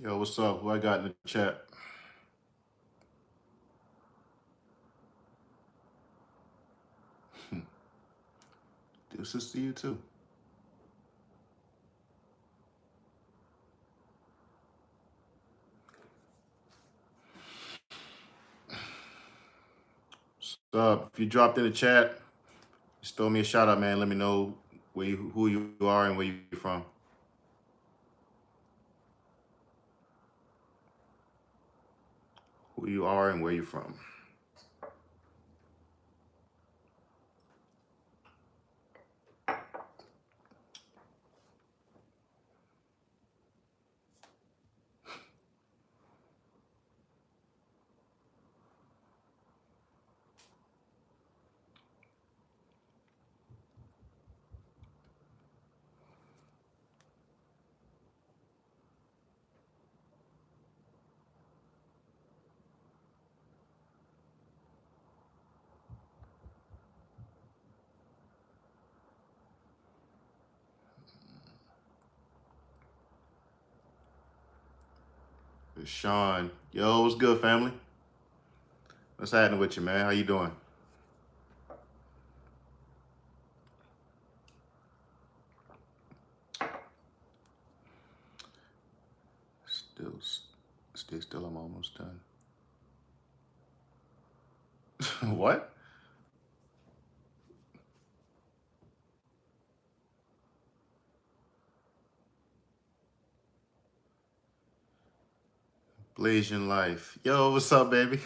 Yo, what's up? Who I got in the chat? This is to you too. What's up? If you dropped in the chat, just throw me a shout out, man. Let me know who you are and where you from. Who you are and where you from. It's Sean. Yo, what's good, family? What's happening with you, man? How you doing? Still, I'm almost done. What? Blasian life. Yo, what's up, baby?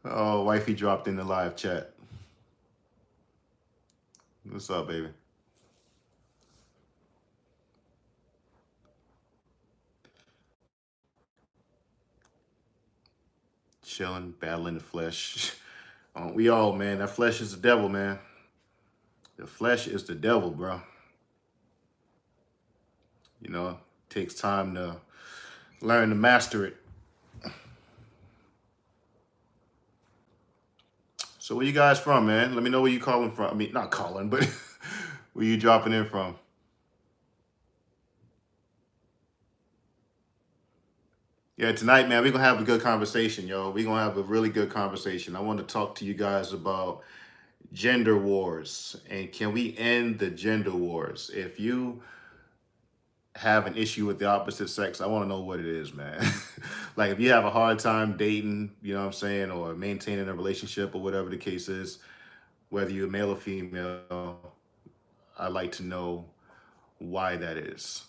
Oh, wifey dropped in the live chat. What's up, baby? Chilling, battling the flesh. We all, man. That flesh is the devil, man. The flesh is the devil, bro. You know, it takes time to learn to master it. So where you guys from, man? Let me know where you calling from. I mean, not calling, but where you dropping in from? Yeah, tonight, man, we're going to have a good conversation, yo. We're going to have a really good conversation. I want to talk to you guys about gender wars. And can we end the gender wars? If you have an issue with the opposite sex, I want to know what it is, man. Like if you have a hard time dating, you know what I'm saying, or maintaining a relationship or whatever the case is, whether you're male or female, I'd like to know why that is.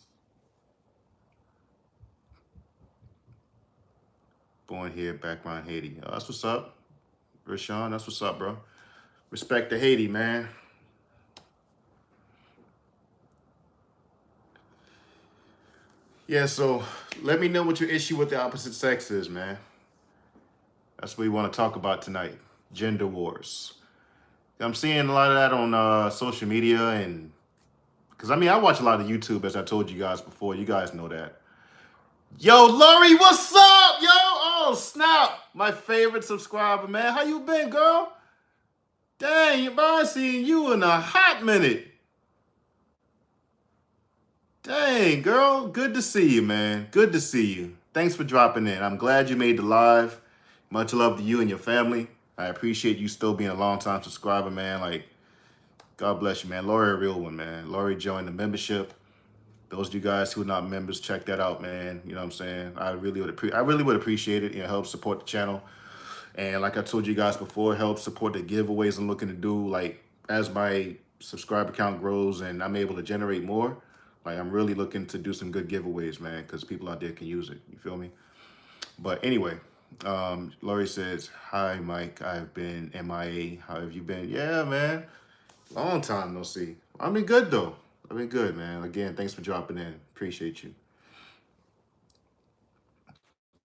Born here, background Haiti. Oh, that's what's up. Rashawn, that's what's up, bro. Respect to Haiti, man. Yeah, so let me know what your issue with the opposite sex is, man. That's what we want to talk about tonight. Gender wars. I'm seeing a lot of that on social media, and because I mean, I watch a lot of YouTube, as I told you guys before. You guys know that. Yo, Lori, what's up, yo? Oh, snap. My favorite subscriber, man. How you been, girl? Dang, bro, I seen you in a hot minute. Dang, girl. Good to see you, man. Good to see you. Thanks for dropping in. I'm glad you made the live. Much love to you and your family. I appreciate you still being a long-time subscriber, man. Like, God bless you, man. Lori, a real one, man. Lori joined the membership. Those of you guys who are not members, check that out, man. You know what I'm saying? I really would appreciate it. You know, help support the channel. And like I told you guys before, help support the giveaways I'm looking to do. Like as my subscriber count grows and I'm able to generate more, like I'm really looking to do some good giveaways, man, because people out there can use it. You feel me? But anyway, Laurie says, "Hi, Mike. I've been MIA. How have you been? Yeah, man. Long time no see. I've been good though. I've been good, man. Again, thanks for dropping in. Appreciate you.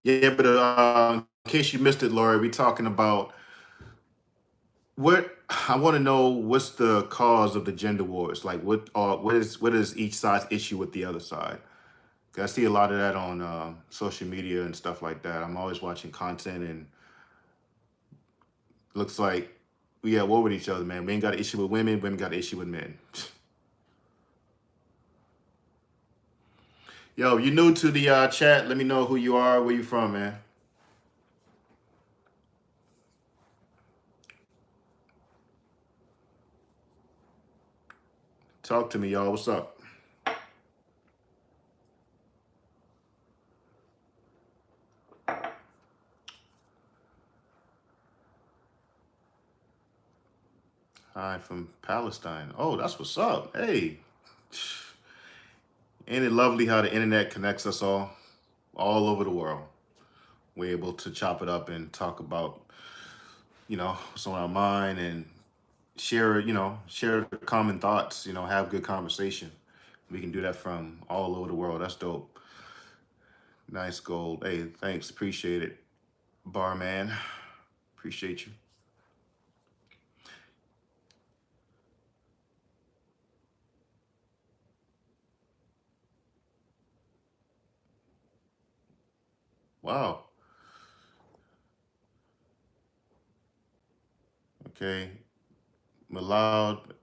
Yeah, but in case you missed it, Laurie, we talking about what I want to know. What's the cause of the gender wars? Like, what is each side's issue with the other side? 'Cause I see a lot of that on social media and stuff like that. I'm always watching content, and looks like we at war with each other, man. We ain't got an issue with women. Women got an issue with men. Yo, you new to the chat. Let me know who you are, where you from, man. Talk to me, y'all. What's up? Hi, from Palestine. Oh, that's what's up. Hey, ain't it lovely how the internet connects us all over the world? We're able to chop it up and talk about, what's on our mind and share common thoughts, have good conversation. We can do that from all over the world. That's dope. Nice gold. Hey, thanks. Appreciate it. Barman. Appreciate you. Wow. Okay. Malloud,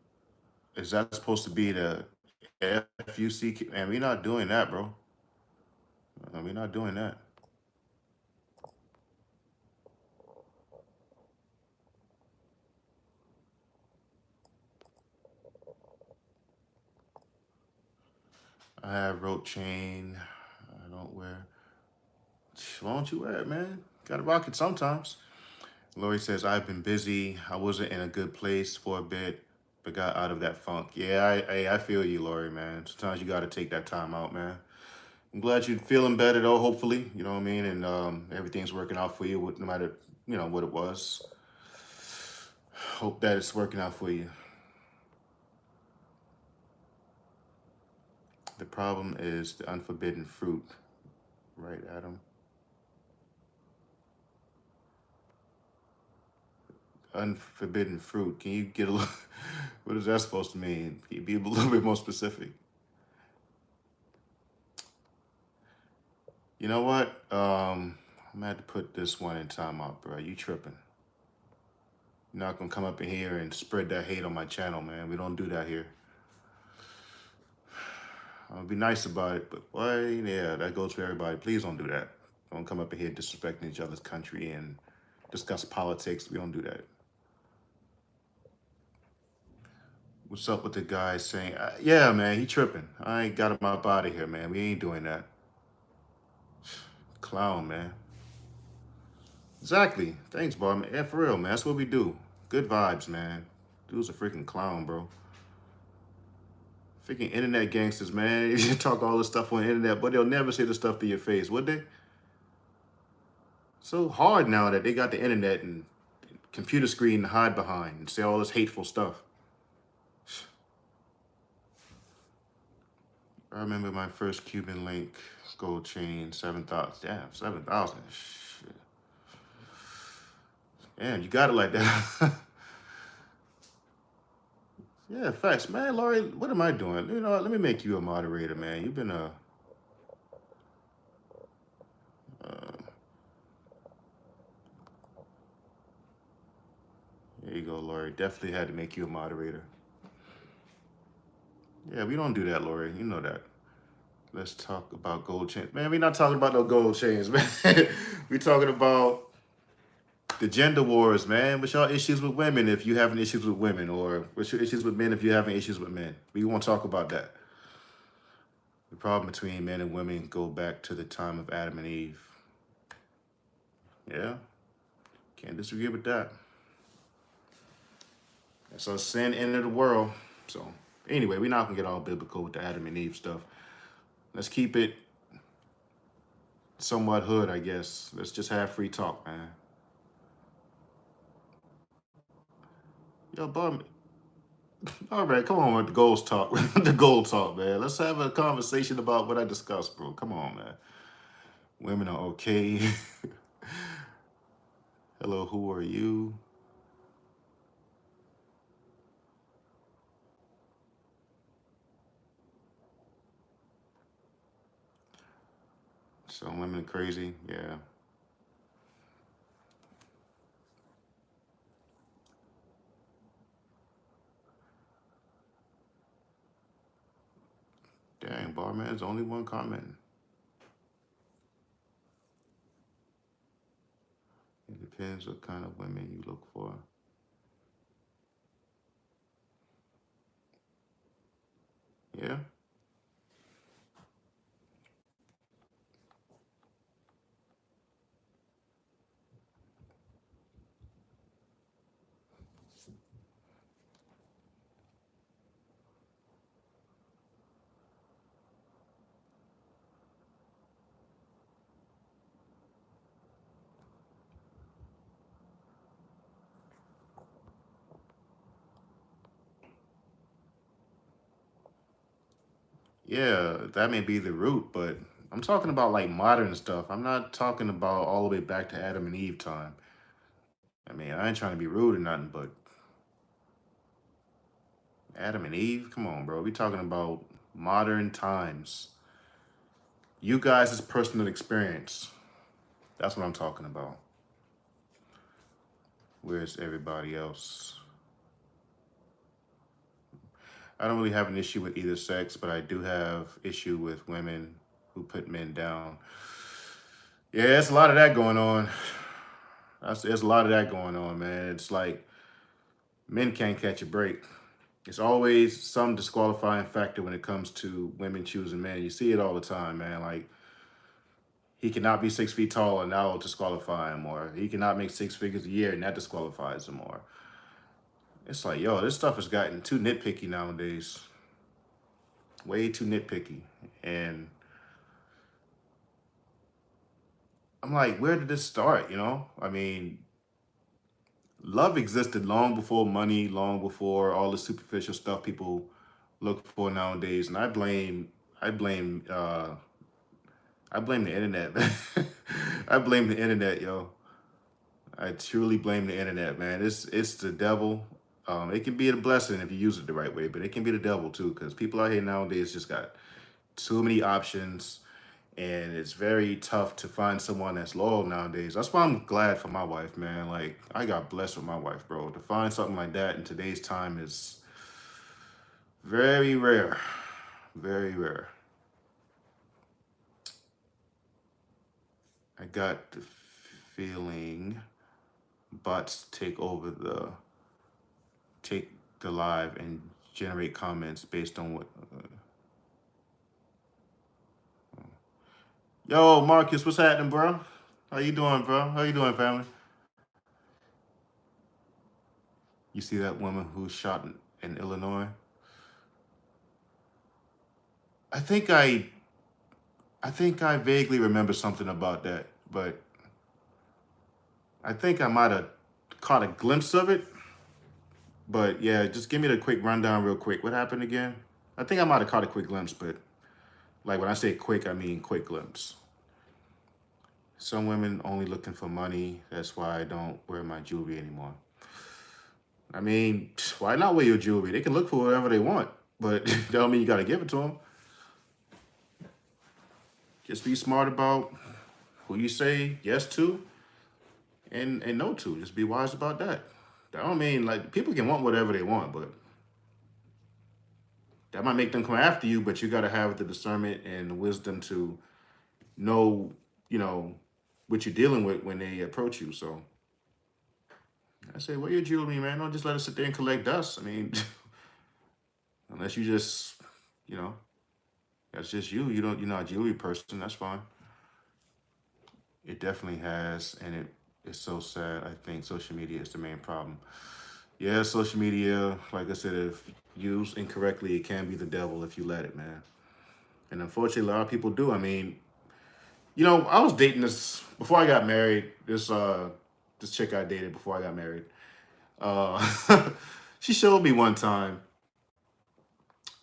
is that supposed to be the FUC? Man, we're not doing that, bro. We're not doing that. I have rope chain. I don't wear. Why don't you wear it, man? Gotta rock it sometimes. Lori says, I've been busy. I wasn't in a good place for a bit, but got out of that funk. Yeah, I feel you, Lori, man. Sometimes you gotta take that time out, man. I'm glad you're feeling better though, hopefully. You know what I mean? And everything's working out for you, no matter, what it was. Hope that it's working out for you. The problem is the unforbidden fruit, right, Adam? Unforbidden fruit. Can you get a little, what is that supposed to mean? Can you be a little bit more specific? You know what? I'm gonna have to put this one in timeout, bro. You tripping. You're not gonna come up in here and spread that hate on my channel, man. We don't do that here. I'll be nice about it, but boy, yeah, that goes for everybody. Please don't do that. Don't come up in here disrespecting each other's country and discuss politics. We don't do that. What's up with the guy saying, yeah, man, he tripping. I ain't got him up out of here, man. We ain't doing that. Clown, man. Exactly. Thanks, Bar, man. Yeah, for real, man. That's what we do. Good vibes, man. Dude's a freaking clown, bro. Freaking internet gangsters, man. You talk all this stuff on the internet, but they'll never say the stuff to your face, would they? So hard now that they got the internet and computer screen to hide behind and say all this hateful stuff. I remember my first Cuban link gold chain, 7,000. Damn, 7,000. Shit. Damn, you got it like that. Yeah, facts, man. Laurie, what am I doing? You know what? Let me make you a moderator, man. You've been a. Uh, there you go, Laurie. Definitely had to make you a moderator. Yeah, we don't do that, Laurie. You know that. Let's talk about gold chains. Man, we're not talking about no gold chains, man. We're talking about the gender wars, man. What's your issues with women if you having issues with women? Or what's your issues with men if you're having issues with men? We won't talk about that. The problem between men and women go back to the time of Adam and Eve. Yeah, can't disagree with that. So sin entered the world. So anyway, we're not gonna get all biblical with the Adam and Eve stuff. Let's keep it somewhat hood, I guess. Let's just have free talk, man. Yo, Bob. All right, come on with the goals talk. The gold talk, man. Let's have a conversation about what I discussed, bro. Come on, man. Women are okay. Hello, who are you? Some women are crazy. Yeah. Dang, barman's only one comment. Depends what kind of women you look for. Yeah. Yeah, that may be the root, but I'm talking about like modern stuff. I'm not talking about all the way back to Adam and Eve time. I mean, I ain't trying to be rude or nothing, but Adam and Eve, come on, bro. We talking about modern times. You guys' personal experience. That's what I'm talking about. Where's everybody else? I don't really have an issue with either sex, but I do have issue with women who put men down. Yeah, there's a lot of that going on. There's a lot of that going on, man. It's like men can't catch a break. It's always some disqualifying factor when it comes to women choosing men. You see it all the time, man. Like, he cannot be 6 feet tall and that'll disqualify him, or he cannot make six figures a year and that disqualifies him, or it's like, yo, this stuff has gotten too nitpicky nowadays. Way too nitpicky. And I'm like, where did this start? I mean, love existed long before money, long before all the superficial stuff people look for nowadays. And I blame the internet, man. I blame the internet, yo. I truly blame the internet, man. It's the devil. It can be a blessing if you use it the right way, but it can be the devil too, because people out here nowadays just got too many options, and it's very tough to find someone that's loyal nowadays. That's why I'm glad for my wife, man. Like, I got blessed with my wife, bro. To find something like that in today's time is very rare. Very rare. I got the feeling bots take the live and generate comments based on what. Yo, Marcus, what's happening, bro? How you doing, bro? How you doing, family? You see that woman who shot in Illinois? I think I, I think I vaguely remember something about that, but I think I might have caught a glimpse of it. But yeah, just give me the quick rundown real quick. What happened again? I think I might have caught a quick glimpse, but like when I say quick, I mean quick glimpse. Some women only looking for money. That's why I don't wear my jewelry anymore. I mean, why not wear your jewelry? They can look for whatever they want, but that don't mean you got to give it to them. Just be smart about who you say yes to and no to. Just be wise about that. That don't mean like people can want whatever they want, but that might make them come after you. But you got to have the discernment and the wisdom to know, you know, what you're dealing with when they approach you. So I say, wear your jewelry, man. Don't just let it sit there and collect dust. I mean, unless you just, you know, that's just you. You're not a jewelry person. That's fine. It definitely has, and it's so sad. I think social media is the main problem. Yeah, social media, like I said, if used incorrectly, it can be the devil if you let it, man. And unfortunately, a lot of people do. I mean, I was dating this before I got married. This chick I dated before I got married. She showed me one time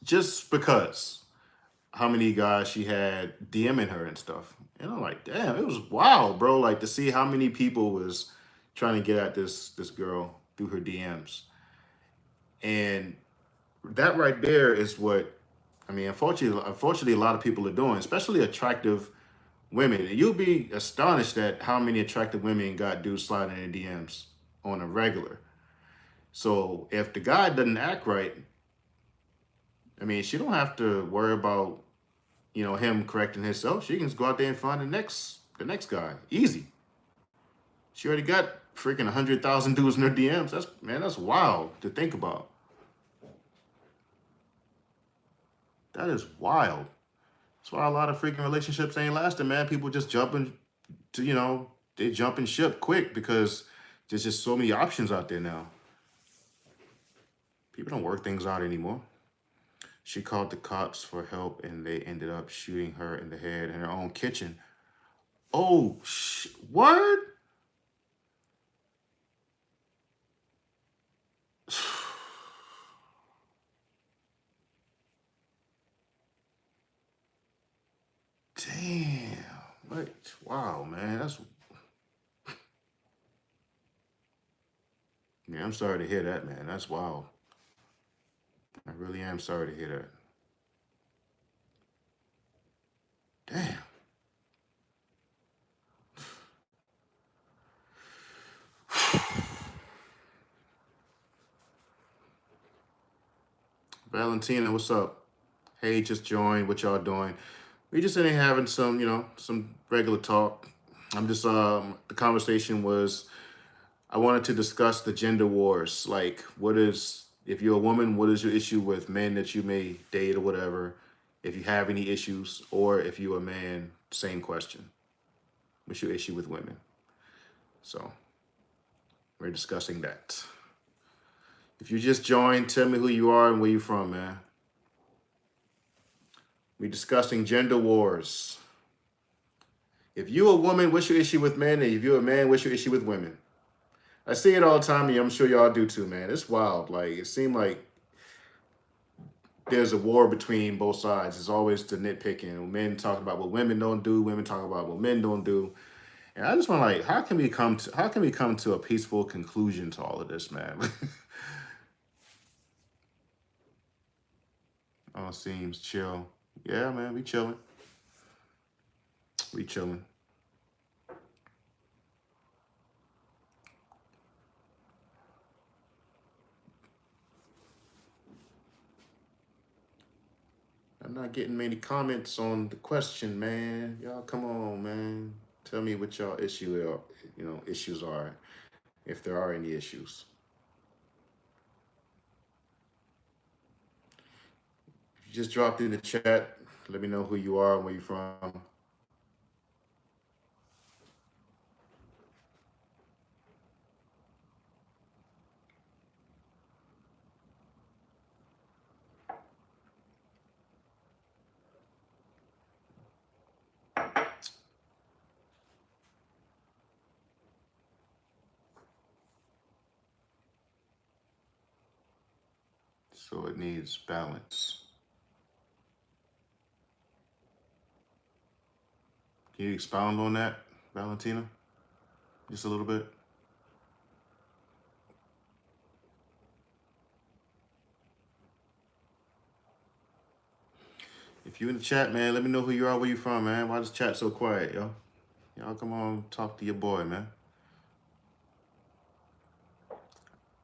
just because how many guys she had DMing her and stuff. And I'm like, damn, it was wild, bro. Like to see how many people was trying to get at this girl through her DMs. And that right there is what I mean, unfortunately a lot of people are doing, especially attractive women. And you'll be astonished at how many attractive women got dudes sliding in DMs on a regular. So if the guy doesn't act right, I mean, she don't have to worry about him correcting himself. She can just go out there and find the next guy. Easy. She already got freaking 100,000 dudes in her DMs. That's wild to think about. That is wild. That's why a lot of freaking relationships ain't lasting, man. People just jumping to, they jumping ship quick because there's just so many options out there now. People don't work things out anymore. She called the cops for help and they ended up shooting her in the head in her own kitchen. Oh, word? Damn. Wait, wow, man. Yeah, I'm sorry to hear that, man. That's wild. I really am sorry to hear that. Damn. Valentina, what's up? Hey, just joined. What y'all doing? We just sitting having some regular talk. I'm just the conversation was I wanted to discuss the gender wars. Like, if you're a woman, what is your issue with men that you may date or whatever? If you have any issues, or if you're a man, same question. What's your issue with women? So we're discussing that. If you just joined, tell me who you are and where you're from, man. We're discussing gender wars. If you're a woman, what's your issue with men? And if you're a man, what's your issue with women? I see it all the time, and I'm sure y'all do too, man. It's wild. Like, it seems like there's a war between both sides. It's always the nitpicking. Men talking about what women don't do. Women talk about what men don't do. And I just want how can we come to a peaceful conclusion to all of this, man? All seems chill. Yeah, man, we chilling. We chilling. I'm not getting many comments on the question, man. Y'all come on, man. Tell me what y'all issues are, if there are any issues. If you just dropped in the chat, let me know who you are and where you're from. So it needs balance. Can you expound on that, Valentina? Just a little bit? If you're in the chat, man, let me know who you are, where you from, man. Why this chat so quiet, yo? Y'all come on, talk to your boy, man.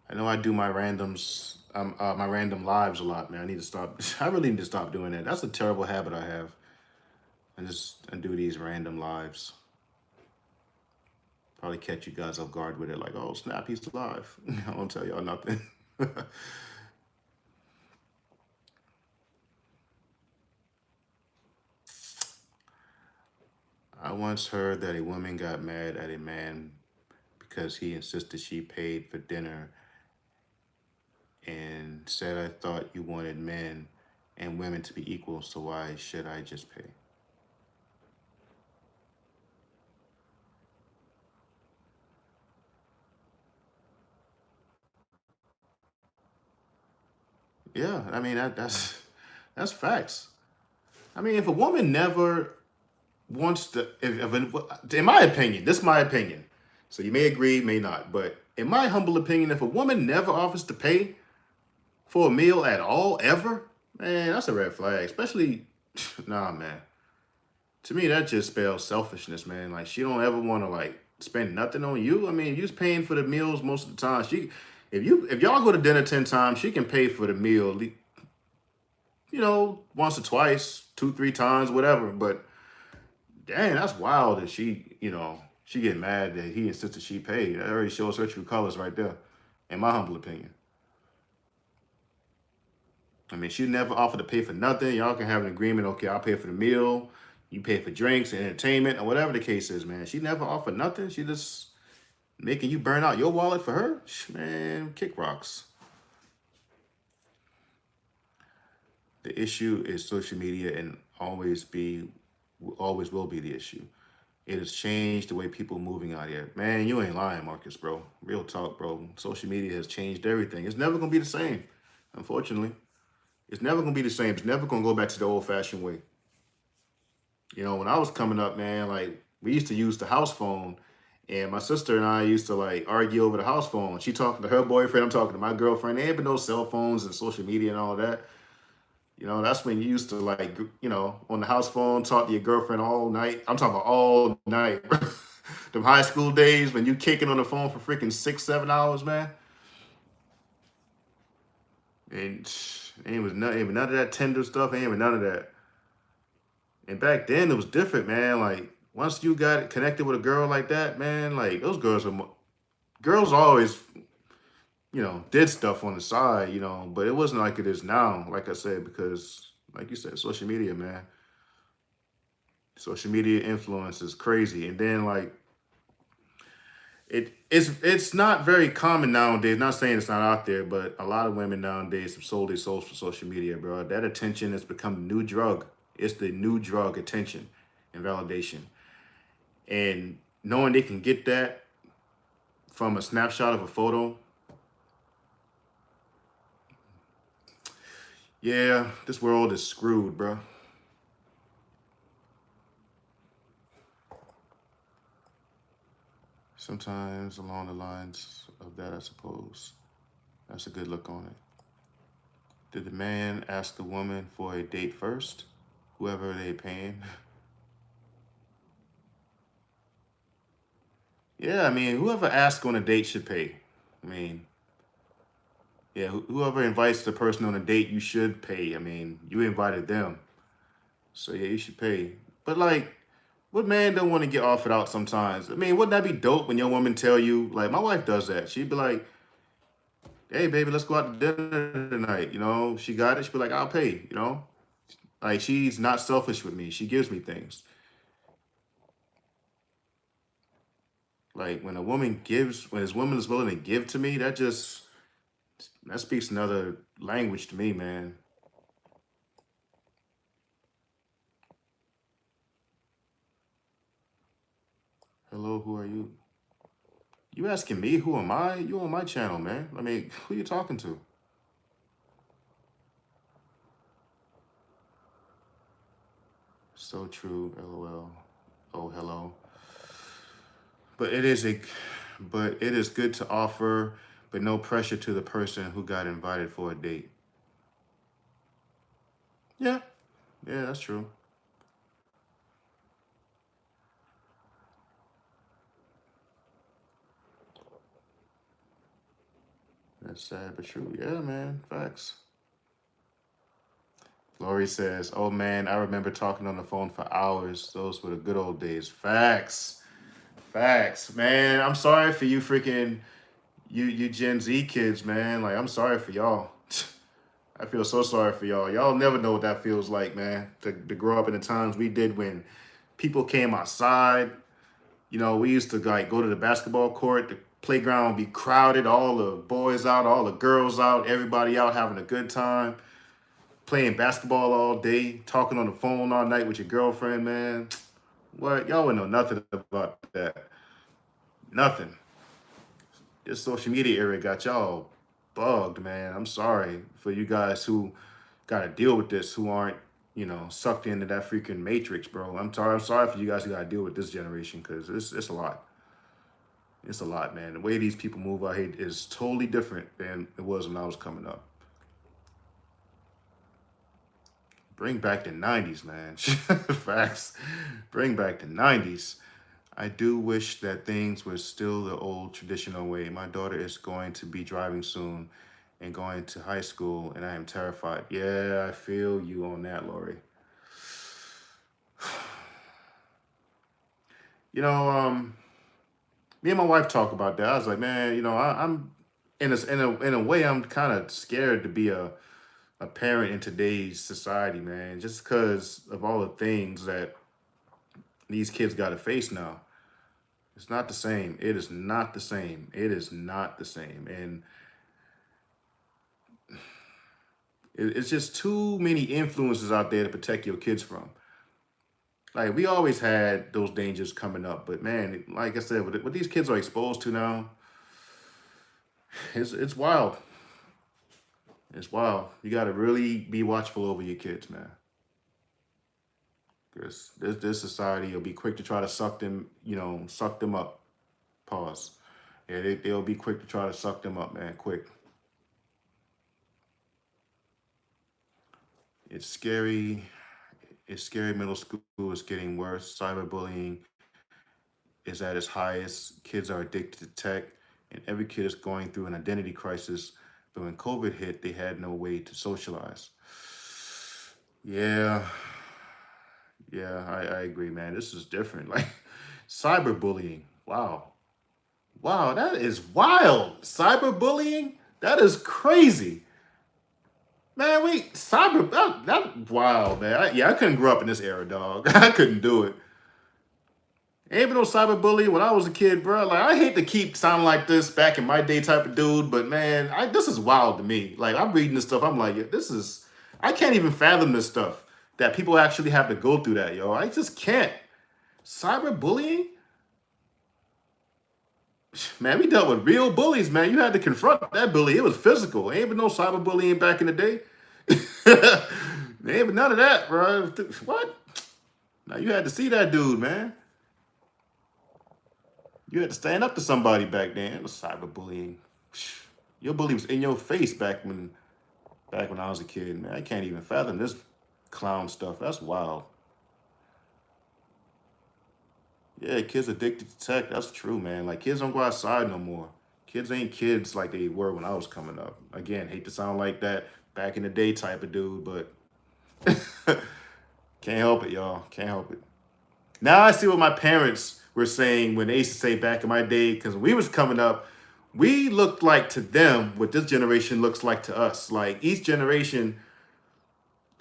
I know I do my randoms, my random lives a lot, man. I need to stop. I really need to stop doing that. That's a terrible habit I have. I do these random lives. Probably catch you guys off guard with it, like, oh, snap, he's live. I won't tell y'all nothing. I once heard that a woman got mad at a man because he insisted she paid for dinner and said, I thought you wanted men and women to be equal, so why should I just pay? Yeah, I mean, that's facts. I mean, if a woman never wants to, in my opinion, this is my opinion, so you may agree, may not, but in my humble opinion, if a woman never offers to pay for a meal at all, ever, man, that's a red flag. Especially, nah, man. To me, that just spells selfishness, man. Like, she don't ever want to like spend nothing on you. I mean, you're paying for the meals most of the time. If y'all go to dinner 10 times, she can pay for the meal, once or twice, 2, 3 times, whatever. But dang, that's wild that she, She get mad that he insisted she paid. That already shows her true colors right there, in my humble opinion. I mean, she never offered to pay for nothing. Y'all can have an agreement. Okay, I'll pay for the meal. You pay for drinks and entertainment or whatever the case is, man. She never offered nothing. She just making you burn out your wallet for her. Man, kick rocks. The issue is social media and always will be the issue. It has changed the way people moving out here. Man, you ain't lying, Marcus, bro. Real talk, bro. Social media has changed everything. It's never gonna be the same, unfortunately. It's never gonna be the same. It's never gonna go back to the old-fashioned way. You know, when I was coming up, man, like we used to use the house phone, and my sister and I used to like argue over the house phone. She talking to her boyfriend, I'm talking to my girlfriend. There ain't been no cell phones and social media and all that. You know, that's when you used to like, you know, on the house phone, talk to your girlfriend all night. I'm talking about all night. Them high school days when you kicking on the phone for freaking 6, 7 hours, man. And ain't even none of that tender stuff. Ain't even none of that. And back then it was different, man. Like once you got connected with a girl like that, man, like those girls always, you know, did stuff on the side, you know, but it wasn't like it is now, like I said, because like you said, social media, man. Social media influence is crazy. And then like it's not very common nowadays. Not saying it's not out there, but a lot of women nowadays have sold their souls for social media, bro. That attention has become the new drug. It's the new drug, attention and validation. And knowing they can get that from a snapshot of a photo, yeah, this world is screwed, bro. Sometimes along the lines of that, I suppose. That's a good look on it. Did the man ask the woman for a date first? Whoever they paying? Yeah, I mean, whoever asks on a date should pay. I mean, yeah, whoever invites the person on a date, you should pay. I mean, you invited them. So yeah, you should pay. But like, what man don't want to get offered out sometimes? I mean, wouldn't that be dope when your woman tell you, like my wife does that. She'd be like, hey baby, let's go out to dinner tonight. You know, she got it. She'd be like, I'll pay, you know? Like she's not selfish with me. She gives me things. Like when when this woman is willing to give to me, that speaks another language to me, man. Hello, who are you? You asking me who am I? You on my channel, man. I mean, who you talking to? So true, LOL. Oh, hello. But it is a but it is good to offer, but no pressure to the person who got invited for a date. Yeah. Yeah, that's true. That's sad but true. Yeah, man. Facts. Lori says, oh man, I remember talking on the phone for hours. Those were the good old days. Facts. Facts. Man, I'm sorry for you freaking you Gen Z kids, man. Like I'm sorry for y'all. I feel so sorry for y'all. Y'all never know what that feels like, man. To grow up in the times we did when people came outside. You know, we used to like go to the basketball court. The playground would be crowded. All the boys out, all the girls out, everybody out having a good time, playing basketball all day, talking on the phone all night with your girlfriend, man. What? Y'all wouldn't know nothing about that. Nothing. This social media era got y'all bugged, man. I'm sorry for you guys who got to deal with this, who aren't, you know, sucked into that freaking matrix, bro. I'm sorry. I'm sorry for you guys who got to deal with this generation because it's a lot. It's a lot, man. The way these people move out here is totally different than it was when I was coming up. Bring back the 90s, man. Facts. Bring back the 90s. I do wish that things were still the old traditional way. My daughter is going to be driving soon and going to high school, and I am terrified. Yeah, I feel you on that, Lori. You know, Me and my wife talk about that. I was like, man, I'm in a way, I'm kind of scared to be a parent in today's society, man, just because of all the things that these kids got to face now. It's not the same. It is not the same. It is not the same. And it's just too many influences out there to protect your kids from. Like, we always had those dangers coming up, but man, like I said, what these kids are exposed to now, it's wild. It's wild. You got to really be watchful over your kids, man. Because this society will be quick to try to suck them, suck them up. Pause. Yeah, they'll be quick to try to suck them up, man. Quick. It's scary. It's scary. Middle school is getting worse. Cyberbullying is at its highest. Kids are addicted to tech, and every kid is going through an identity crisis. But when COVID hit, they had no way to socialize. Yeah, yeah, I agree, man. This is different. Like, cyberbullying. Wow. Wow, that is wild. Cyberbullying? That is crazy. Man, that wow, man. I couldn't grow up in this era, dog. I couldn't do it. Ain't been no cyberbullying when I was a kid, bro. Like, I hate to keep sounding like this back in my day type of dude, but man, this is wild to me. Like, I'm reading this stuff, I'm like, yeah, I can't even fathom this stuff, that people actually have to go through that, yo. I just can't. Cyberbullying? Man, we dealt with real bullies, man. You had to confront that bully. It was physical. Ain't been no cyberbullying back in the day. There ain't been none of that, bro. What? Now, you had to see that dude, man. You had to stand up to somebody back then. It was cyberbullying. Your bully was in your face back when I was a kid, man. I can't even fathom this clown stuff. That's wild. Yeah, kids addicted to tech. That's true, man. Like, kids don't go outside no more. Kids ain't kids like they were when I was coming up. Again, hate to sound like that back in the day type of dude, but can't help it, y'all. Can't help it. Now I see what my parents were saying when they used to say back in my day, because when we was coming up, we looked like to them what this generation looks like to us. Like, each generation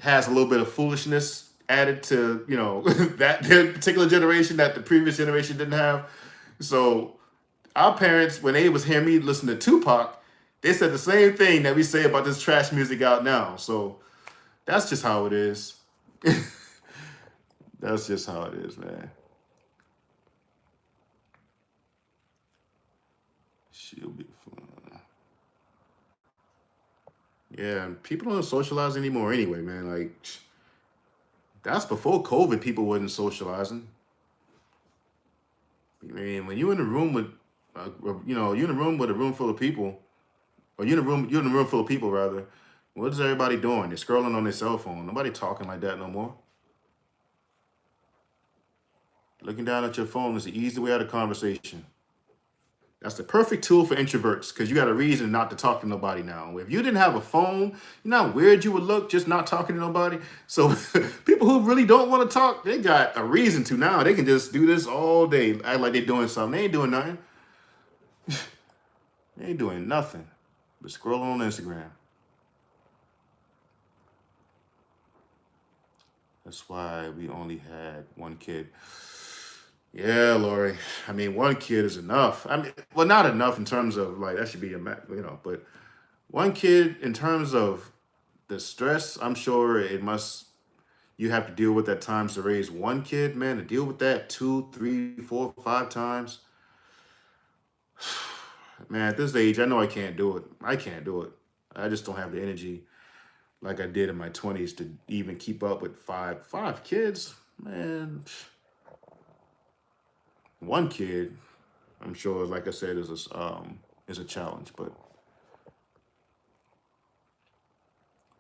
has a little bit of foolishness added to, that particular generation that the previous generation didn't have. So our parents, when they was hearing me listen to Tupac, they said the same thing that we say about this trash music out now. So that's just how it is. That's just how it is, man. She'll be fun. Yeah, and people don't socialize anymore anyway, man. Like, that's before COVID, people wasn't socializing. I mean, when you're in a room with, you're in a room with a room full of people, or you're in a room full of people rather. What is everybody doing? They're scrolling on their cell phone. Nobody talking like that no more. Looking down at your phone is the easy way out of conversation. That's the perfect tool for introverts, because you got a reason not to talk to nobody now. If you didn't have a phone, you know how weird you would look just not talking to nobody? So people who really don't want to talk, they got a reason to now. They can just do this all day, act like they're doing something. They ain't doing nothing. They ain't doing nothing but scrolling on Instagram. That's why we only had one kid. Yeah, Lori. I mean, one kid is enough. I mean, well, not enough in terms of like that should be but one kid in terms of the stress, I'm sure you have to deal with at times to raise one kid, man, to deal with that 2, 3, 4, 5 times. Man, at this age, I know I can't do it. I can't do it. I just don't have the energy like I did in my 20s to even keep up with five kids, man. One kid, I'm sure, like I said, is a challenge, but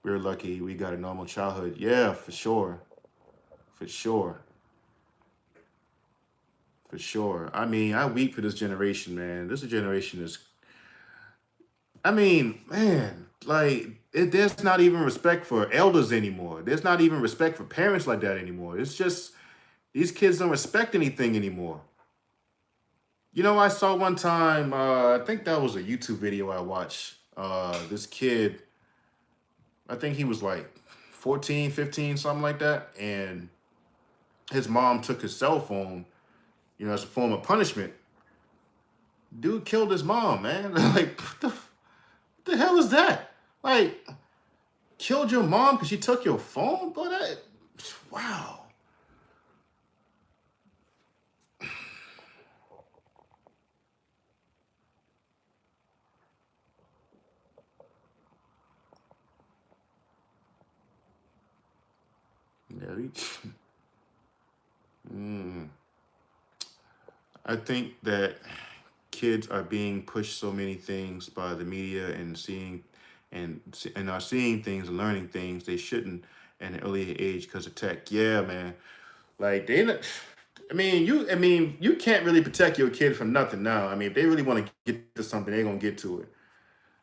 we're lucky we got a normal childhood. Yeah, for sure. For sure. For sure. I mean, I weep for this generation, man. This generation is, I mean, man, like, there's not even respect for elders anymore. There's not even respect for parents like that anymore. It's just, these kids don't respect anything anymore. You know, I saw one time, I think that was a YouTube video I watched. This kid, I think he was like 14, 15, something like that. And his mom took his cell phone, as a form of punishment. Dude killed his mom, man. Like, what the hell is that? Like, killed your mom because she took your phone? But wow. Yeah, mm. I think that kids are being pushed so many things by the media and and are seeing things and learning things they shouldn't at an early age because of tech. Yeah, man. Like they not- I mean, you can't really protect your kid from nothing now. I mean, if they really want to get to something, they're gonna get to it.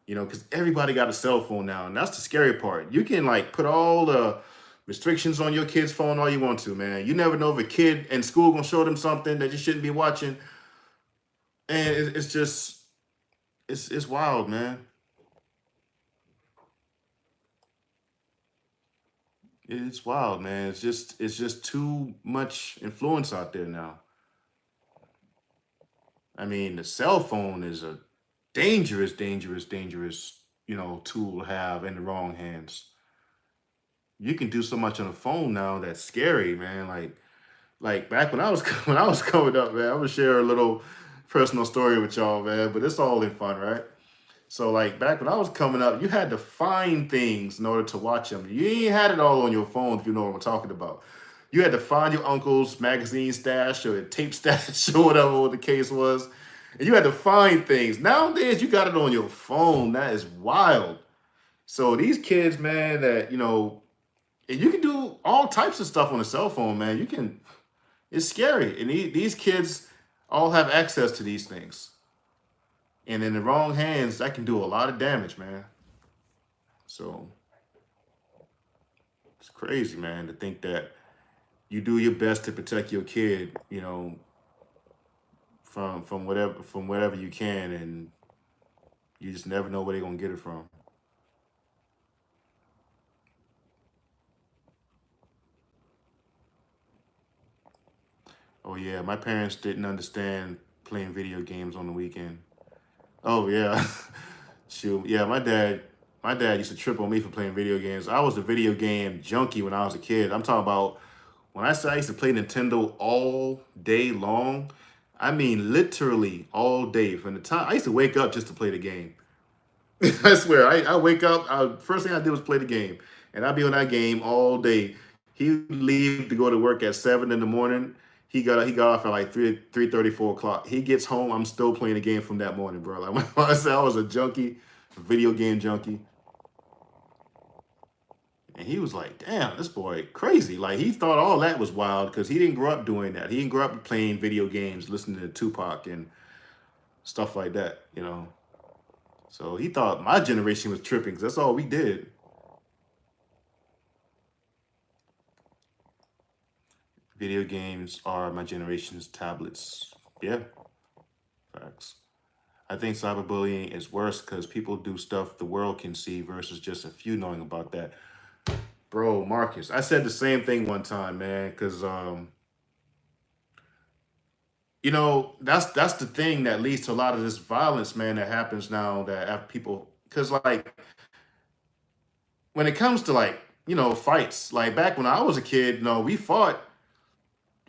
Because everybody got a cell phone now, and that's the scary part. You can like put all the restrictions on your kid's phone all you want to, man. You never know if a kid in school gonna show them something that you shouldn't be watching, and it's just it's wild, man. It's wild, man. It's just too much influence out there now. I mean, the cell phone is a dangerous, dangerous, dangerous, tool to have in the wrong hands. You can do so much on the phone now that's scary, man. Like back when I was when I was coming up, man. I'm gonna share a little personal story with y'all, man. But it's all in fun, right? So like back when I was coming up, you had to find things in order to watch them. You ain't had it all on your phone if you know what I'm talking about. You had to find your uncle's magazine stash or tape stash or whatever the case was. And you had to find things. Nowadays, you got it on your phone. That is wild. So these kids, man, and you can do all types of stuff on a cell phone, man. It's scary. And these kids all have access to these things. And in the wrong hands, that can do a lot of damage, man. So it's crazy, man, to think that you do your best to protect your kid, from whatever you can, and you just never know where they're gonna get it from. Oh yeah, my parents didn't understand playing video games on the weekend. Oh yeah, shoot, yeah, my dad used to trip on me for playing video games. I was a video game junkie when I was a kid. I'm talking about when I say I used to play Nintendo all day long. I mean literally all day. From the time I used to wake up just to play the game. I swear, I wake up. First thing I did was play the game, and I'd be on that game all day. He would leave to go to work at 7 in the morning. He got off at like 3:30, 4 o'clock. He gets home. I'm still playing the game from that morning, bro. Like when I said I was a junkie, a video game junkie, and he was like, "Damn, this boy crazy." Like he thought all that was wild because he didn't grow up doing that. He didn't grow up playing video games, listening to Tupac and stuff like that. So he thought my generation was tripping because that's all we did. Video games are my generation's tablets. Yeah, facts. I think cyberbullying is worse because people do stuff the world can see versus just a few knowing about that. Bro, Marcus, I said the same thing one time, man, because that's the thing that leads to a lot of this violence, man, that happens now that have people because like when it comes to like fights, like back when I was a kid, we fought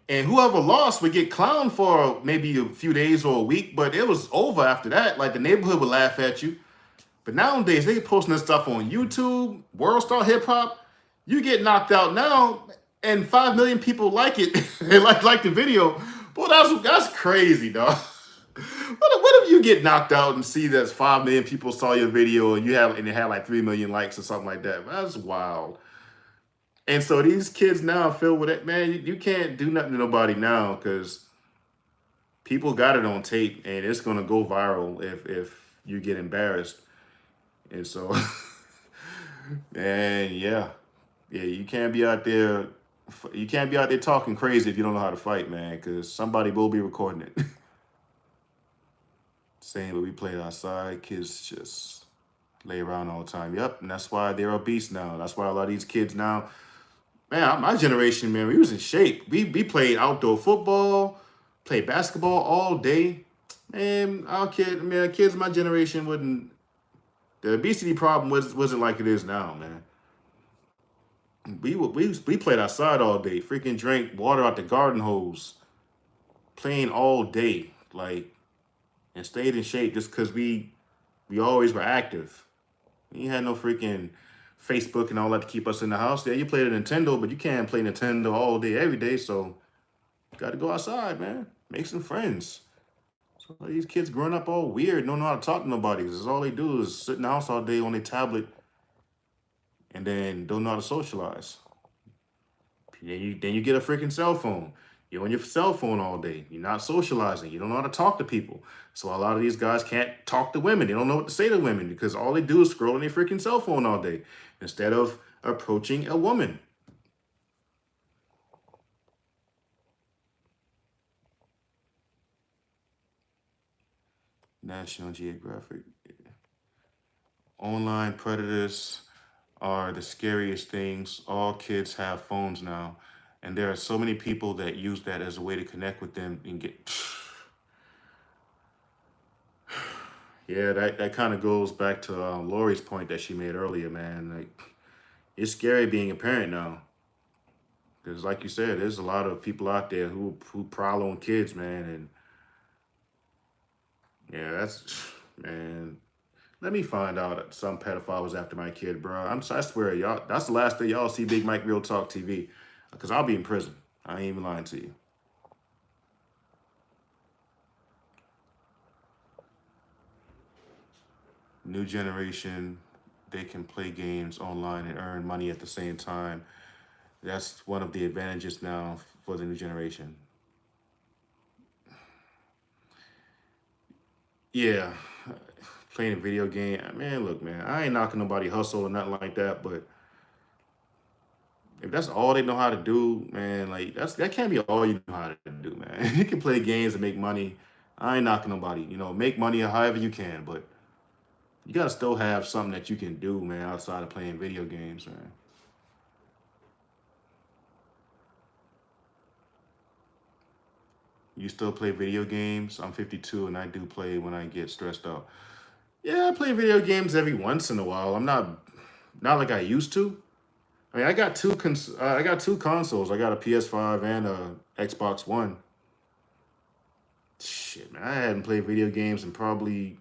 and whoever lost would get clowned for maybe a few days or a week, but it was over after that. Like the neighborhood would laugh at you. But nowadays they posting this stuff on YouTube, World Star Hip Hop. You get knocked out now, and 5 million people like it. They like the video. Boy, that's crazy, dog. What if you get knocked out and see that 5 million people saw your video and it had like 3 million likes or something like that? That's wild. And so these kids now feel with it, man. You can't do nothing to nobody now because people got it on tape, and it's gonna go viral if you get embarrassed. And so, and yeah, you can't be out there. You can't be out there talking crazy if you don't know how to fight, man, because somebody will be recording it. Same, but we played outside. Kids just lay around all the time. Yep, and that's why they're obese now. That's why a lot of these kids now, man, my generation, man, we was in shape. We played outdoor football, played basketball all day. Man, kids, my generation wouldn't. The obesity problem wasn't like it is now, man. We played outside all day, freaking drank water out the garden hose, playing all day, like, and stayed in shape just because we always were active. We had no freaking Facebook and all that to keep us in the house. Yeah, you played a Nintendo, but you can't play Nintendo all day, every day. So you got to go outside, man. Make some friends. So these kids growing up all weird, don't know how to talk to nobody. 'Cause all they do is sit in the house all day on their tablet and then don't know how to socialize. Then you get a freaking cell phone. You're on your cell phone all day. You're not socializing. You don't know how to talk to people. So a lot of these guys can't talk to women. They don't know what to say to women because all they do is scroll on their freaking cell phone all day instead of approaching a woman. National Geographic. Online predators are the scariest things. All kids have phones now. And there are so many people that use that as a way to connect with them and get... Yeah, that kind of goes back to Lori's point that she made earlier, man. Like, it's scary being a parent now. Because like you said, there's a lot of people out there who prowl on kids, man. And yeah, that's, man. Let me find out that some pedophile was after my kid, bro. I swear, y'all, that's the last day y'all see Big Mike Real Talk TV. Because I'll be in prison. I ain't even lying to you. New generation, they can play games online and earn money at the same time. That's one of the advantages now for the new generation. Yeah, playing a video game. Man, look, man, I ain't knocking nobody hustle or nothing like that, but if that's all they know how to do, man, like that can't be all you know how to do, man. You can play games and make money. I ain't knocking nobody, make money however you can, but you gotta still have something that you can do, man, outside of playing video games, man. You still play video games? I'm 52 and I do play when I get stressed out. Yeah, I play video games every once in a while. I'm not like I used to. I mean, I got two consoles. I got a PS5 and a Xbox One. Shit, man, I hadn't played video games in probably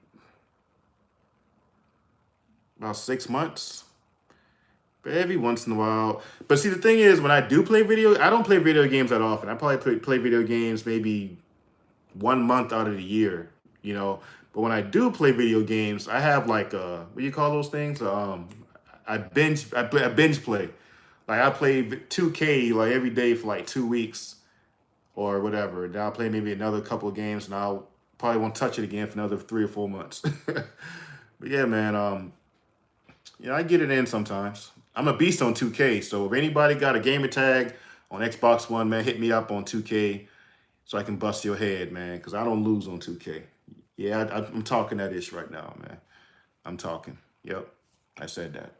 about 6 months. But every once in a while. But see, the thing is, when I do play I don't play video games that often. I probably play video games maybe 1 month out of the year, you know. But when I do play video games, I have like what do you call those things? I binge play. Like I play 2K like every day for like 2 weeks or whatever. Then I'll play maybe another couple of games and I'll probably won't touch it again for another 3 or 4 months. But yeah, man, I get it in sometimes. I'm a beast on 2K, so if anybody got a gamer tag on Xbox One, man, hit me up on 2K so I can bust your head, man, because I don't lose on 2K. Yeah, I'm talking that ish right now, man. I'm talking. Yep, I said that.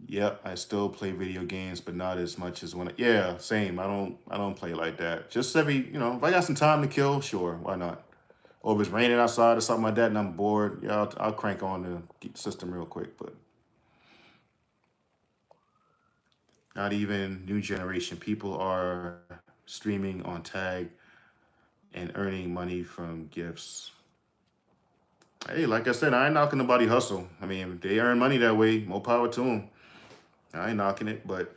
Yep, I still play video games, but not as much as yeah, same. I don't play like that. Just if I got some time to kill, sure, why not? Or if it's raining outside or something like that and I'm bored, yeah, I'll crank on the system real quick, but not even new generation. People are streaming on Tag and earning money from gifts. Hey, like I said, I ain't knocking nobody hustle. I mean, if they earn money that way, more power to them. I ain't knocking it, but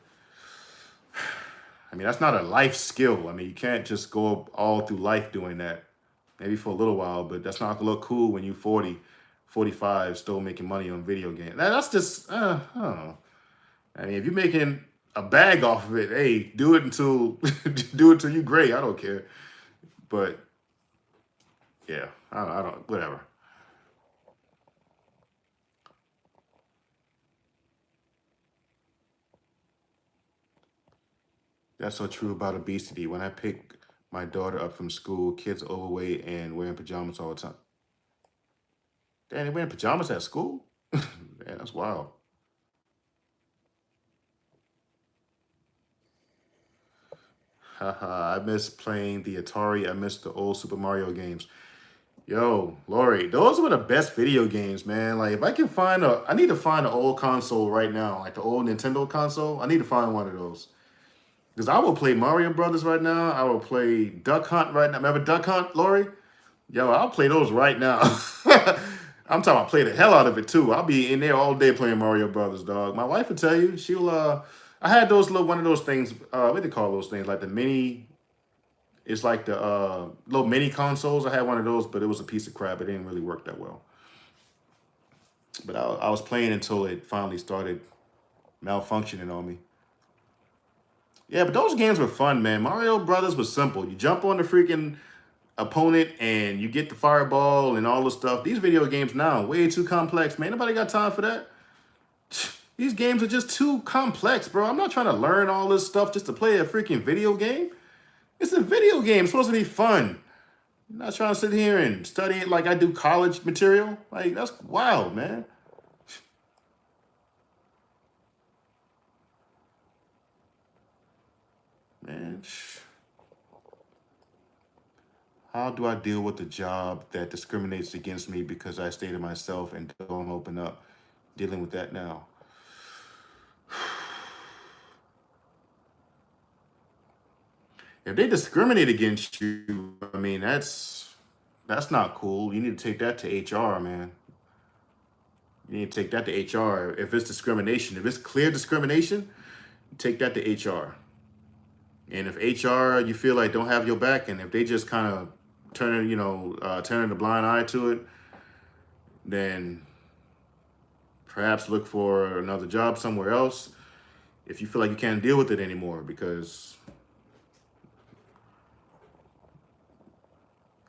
I mean, that's not a life skill. I mean, you can't just go all through life doing that. Maybe for a little while, but that's not gonna look cool when you're 40, 45, still making money on video games. That's just, I don't know. I mean, if you're making a bag off of it, hey, do it until do it until you great. I don't care. But yeah, I don't, whatever. That's so true about obesity. When I pick my daughter up from school. Kids overweight and wearing pajamas all the time. Damn, they wearing pajamas at school? Man, that's wild. Haha, I miss playing the Atari. I miss the old Super Mario games. Yo, Lori, those were the best video games, man. Like, if I can find I need to find an old console right now, like the old Nintendo console. I need to find one of those. Because I will play Mario Brothers right now. I will play Duck Hunt right now. Remember Duck Hunt, Lori? Yo, I'll play those right now. I'm talking about play the hell out of it too. I'll be in there all day playing Mario Brothers, dog. My wife will tell you. I had those one of those things, what do they call those things? Like the mini, it's like the little mini consoles. I had one of those, but it was a piece of crap. It didn't really work that well. But I was playing until it finally started malfunctioning on me. Yeah, but those games were fun, man. Mario Brothers was simple. You jump on the freaking opponent and you get the fireball and all this stuff. These video games now, way too complex, man. Nobody got time for that. These games are just too complex, bro. I'm not trying to learn all this stuff just to play a freaking video game. It's a video game. It's supposed to be fun. I'm not trying to sit here and study it like I do college material. Like, that's wild, man. Man, how do I deal with a job that discriminates against me because I stay to myself and don't open up? Dealing with that now. If they discriminate against you, I mean, that's not cool. You need to take that to HR, man. You need to take that to HR. If it's discrimination, if it's clear discrimination, take that to HR. And if HR, you feel like don't have your back, and if they just kind of turning a blind eye to it, then perhaps look for another job somewhere else if you feel like you can't deal with it anymore. Because,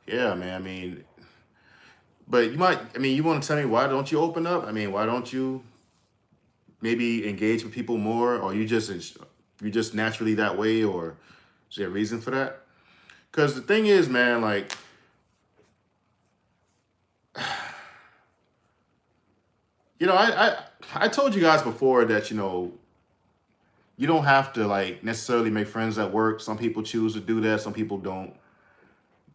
yeah, man, I mean, but you want to tell me, why don't you open up? I mean, why don't you maybe engage with people more, or you're just naturally that way, or is there a reason for that? Because the thing is, man, like, I told you guys before that, you don't have to like necessarily make friends at work. Some people choose to do that. Some people don't.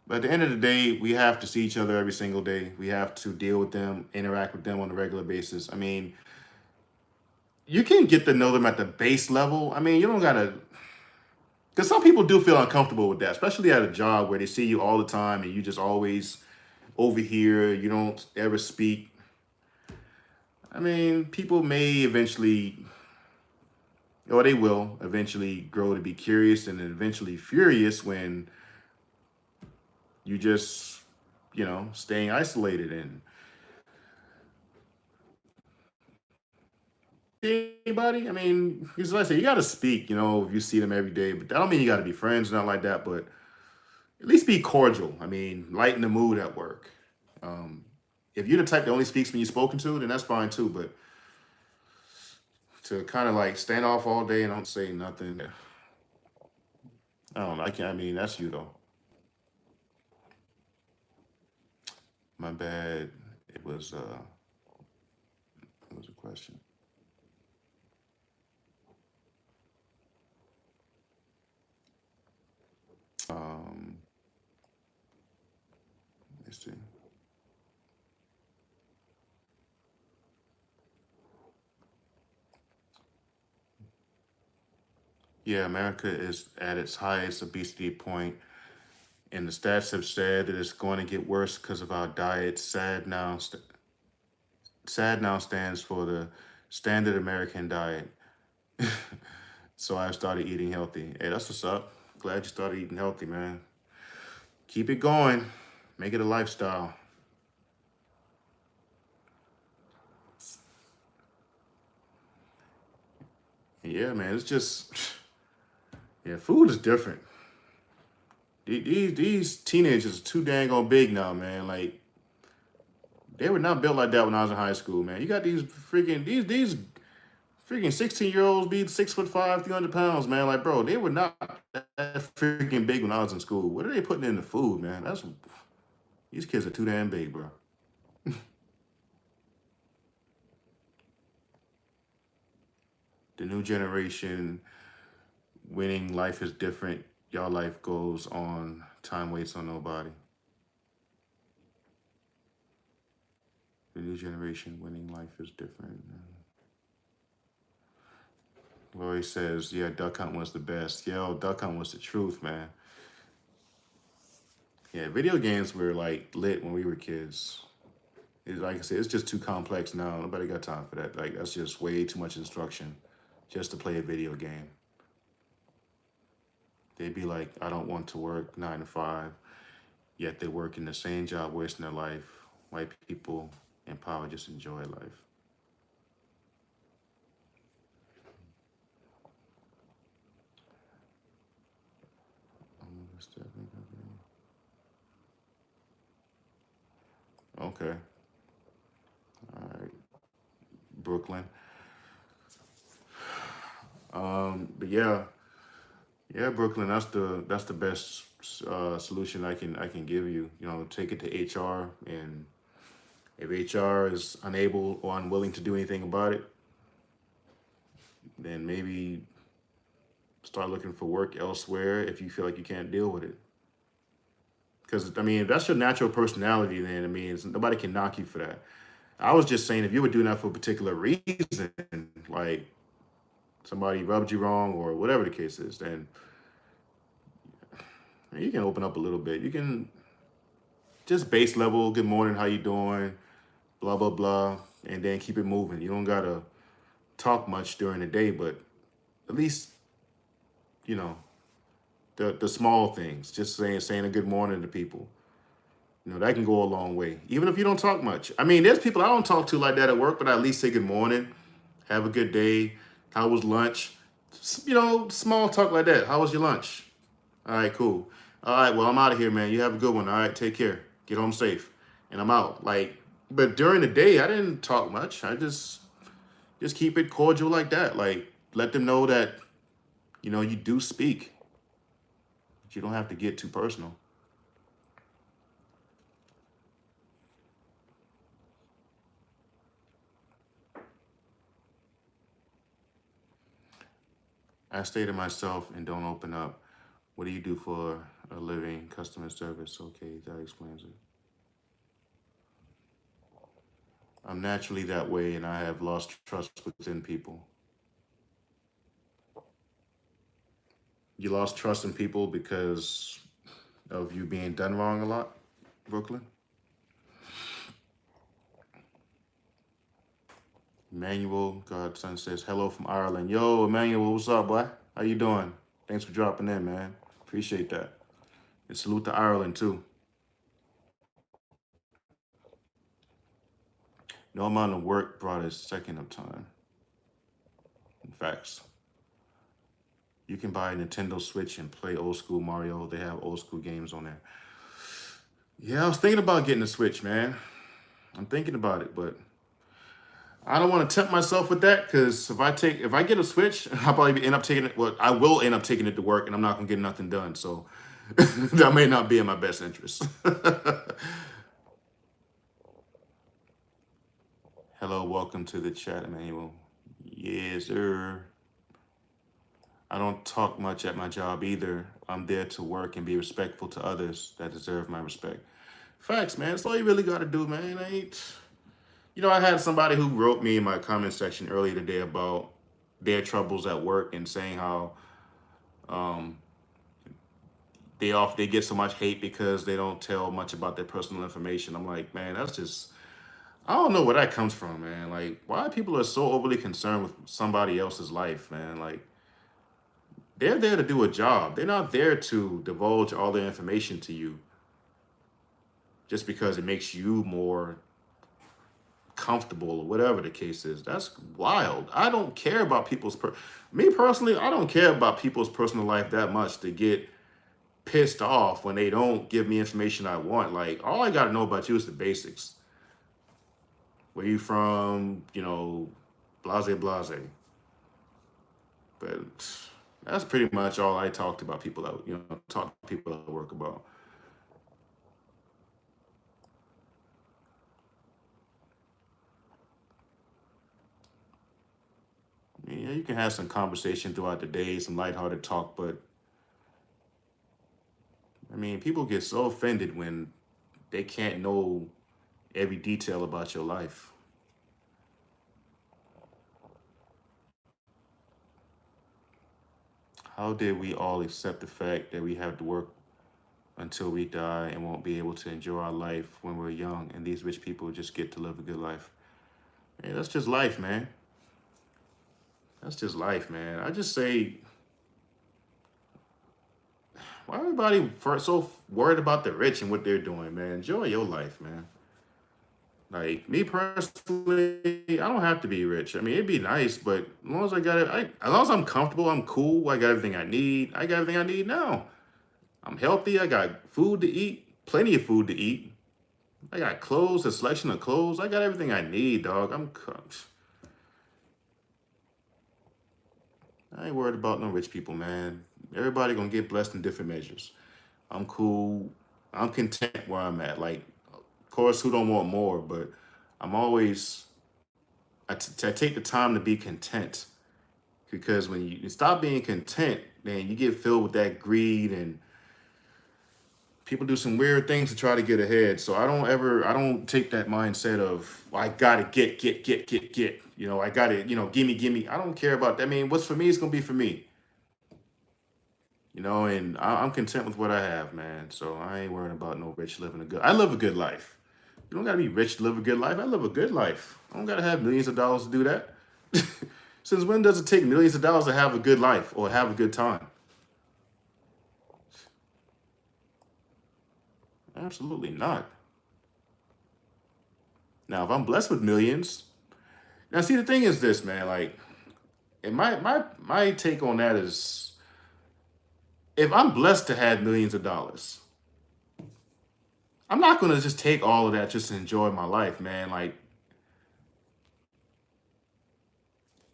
But at the end of the day, we have to see each other every single day. We have to deal with them, interact with them on a regular basis. I mean, you can get to know them at the base level. I mean, you don't gotta, because some people do feel uncomfortable with that, especially at a job where they see you all the time and you just always over here. You don't ever speak. I mean, people may eventually, or they will eventually grow to be curious and then eventually furious when you just, staying isolated. And anybody, I mean, because like I say, you got to speak, if you see them every day, but that don't mean you got to be friends, not like that, but at least be cordial. I mean, lighten the mood at work. If you're the type that only speaks when you're spoken to, then that's fine too. But to kind of like stand off all day and don't say nothing, I don't know. I mean, that's you though. My bad. It was a question. Let's see. Yeah, America is at its highest obesity point, and the stats have said that it's going to get worse because of our diet. SAD now stands for the standard American diet. So I've started eating healthy. Hey, that's what's up. Glad you started eating healthy, man. Keep it going. Make it a lifestyle. Yeah, man, it's just, yeah, food is different. These teenagers are too dang on big now, man. Like, they were not built like that when I was in high school, man. You got these freaking, these freaking 16-year-olds be 6'5", 300 pounds, man. Like, bro, they were not that freaking big when I was in school. What are they putting in the food, man? These kids are too damn big, bro. The new generation winning, life is different. Y'all life goes on. Time waits on nobody. The new generation winning, life is different. Lori says, yeah, Duck Hunt was the best. Yo, Duck Hunt was the truth, man. Yeah, video games were like lit when we were kids. Like I said, it's just too complex now. Nobody got time for that. Like, that's just way too much instruction just to play a video game. They'd be like, I don't want to work 9 to 5, yet they work in the same job, wasting their life. White people in power just enjoy life. Okay. All right. Brooklyn. But yeah, Brooklyn. That's the best solution I can give you. You know, take it to HR, and if HR is unable or unwilling to do anything about it, then maybe start looking for work elsewhere if you feel like you can't deal with it. Because, I mean, if that's your natural personality, then, I mean, nobody can knock you for that. I was just saying, if you were doing that for a particular reason, like somebody rubbed you wrong or whatever the case is, then you can open up a little bit. You can just base level, good morning, how you doing, blah, blah, blah, and then keep it moving. You don't got to talk much during the day, but at least, you know, the small things, just saying a good morning to people. You know, that can go a long way, even if you don't talk much. I mean, there's people I don't talk to like that at work, but I at least say good morning, have a good day, how was lunch? You know, small talk like that. How was your lunch? All right, cool. All right, well, I'm out of here, man. You have a good one. All right, take care. Get home safe. And I'm out. Like, but during the day, I didn't talk much. I just keep it cordial like that. Like, let them know that, you know, you do speak. You don't have to get too personal. I stay to myself and don't open up. What do you do for a living? Customer service. Okay, that explains it. I'm naturally that way, and I have lost trust within people. You lost trust in people because of you being done wrong a lot, Brooklyn? Emmanuel Godson says, hello from Ireland. Yo, Emmanuel, what's up, boy? How you doing? Thanks for dropping in, man. Appreciate that. And salute to Ireland, too. No amount of work brought a second of time. In fact, you can buy a Nintendo Switch and play old school Mario. They have old school games on there. Yeah, I was thinking about getting a Switch, man. I'm thinking about it, but I don't want to tempt myself with that, because if I get a Switch, I'll probably end up taking it. Well, I will end up taking it to work, and I'm not gonna get nothing done. So that may not be in my best interest. Hello, welcome to the chat, Emmanuel. Yes, sir. I don't talk much at my job either. I'm there to work and be respectful to others that deserve my respect. Facts, man. That's all you really got to do, man. You know, I had somebody who wrote me in my comment section earlier today about their troubles at work and saying how they get so much hate because they don't tell much about their personal information. I'm like, man, that's just, I don't know where that comes from, man. Like, why people are so overly concerned with somebody else's life, man. Like, they're there to do a job. They're not there to divulge all their information to you just because it makes you more comfortable or whatever the case is. That's wild. I don't care about me personally, I don't care about people's personal life that much to get pissed off when they don't give me information I want. Like, all I got to know about you is the basics. Where you from, you know, blase blase. But that's pretty much all I talked about people that, talk to people at work about. Yeah, you can have some conversation throughout the day, some lighthearted talk, but I mean, people get so offended when they can't know every detail about your life. How did we all accept the fact that we have to work until we die and won't be able to enjoy our life when we're young, and these rich people just get to live a good life? Hey, that's just life, man. That's just life, man. I just say, why everybody so worried about the rich and what they're doing, man? Enjoy your life, man. Like me personally, I don't have to be rich. I mean, it'd be nice, but as long as I got it, as long as I'm comfortable, I'm cool. I got everything I need. I got everything I need now. I'm healthy. I got food to eat, plenty of food to eat. I got clothes, a selection of clothes. I got everything I need, dog. I ain't worried about no rich people, man. Everybody gonna get blessed in different measures. I'm cool. I'm content where I'm at. Like, of course, who don't want more? But I'm always, I take the time to be content, because when you stop being content, man, you get filled with that greed, and people do some weird things to try to get ahead. So I don't take that mindset of, well, I gotta get. I gotta, gimme. I don't care about that. I mean, what's for me is gonna be for me. And I'm content with what I have, man. So I ain't worrying about no rich living a good. I live a good life. You don't gotta be rich to live a good life. I live a good life. I don't gotta have millions of dollars to do that. Since when does it take millions of dollars to have a good life or have a good time? Absolutely not. Now, if I'm blessed with millions, now see the thing is this, man. Like, and my take on that is, if I'm blessed to have millions of dollars, I'm not gonna just take all of that just to enjoy my life, man. Like,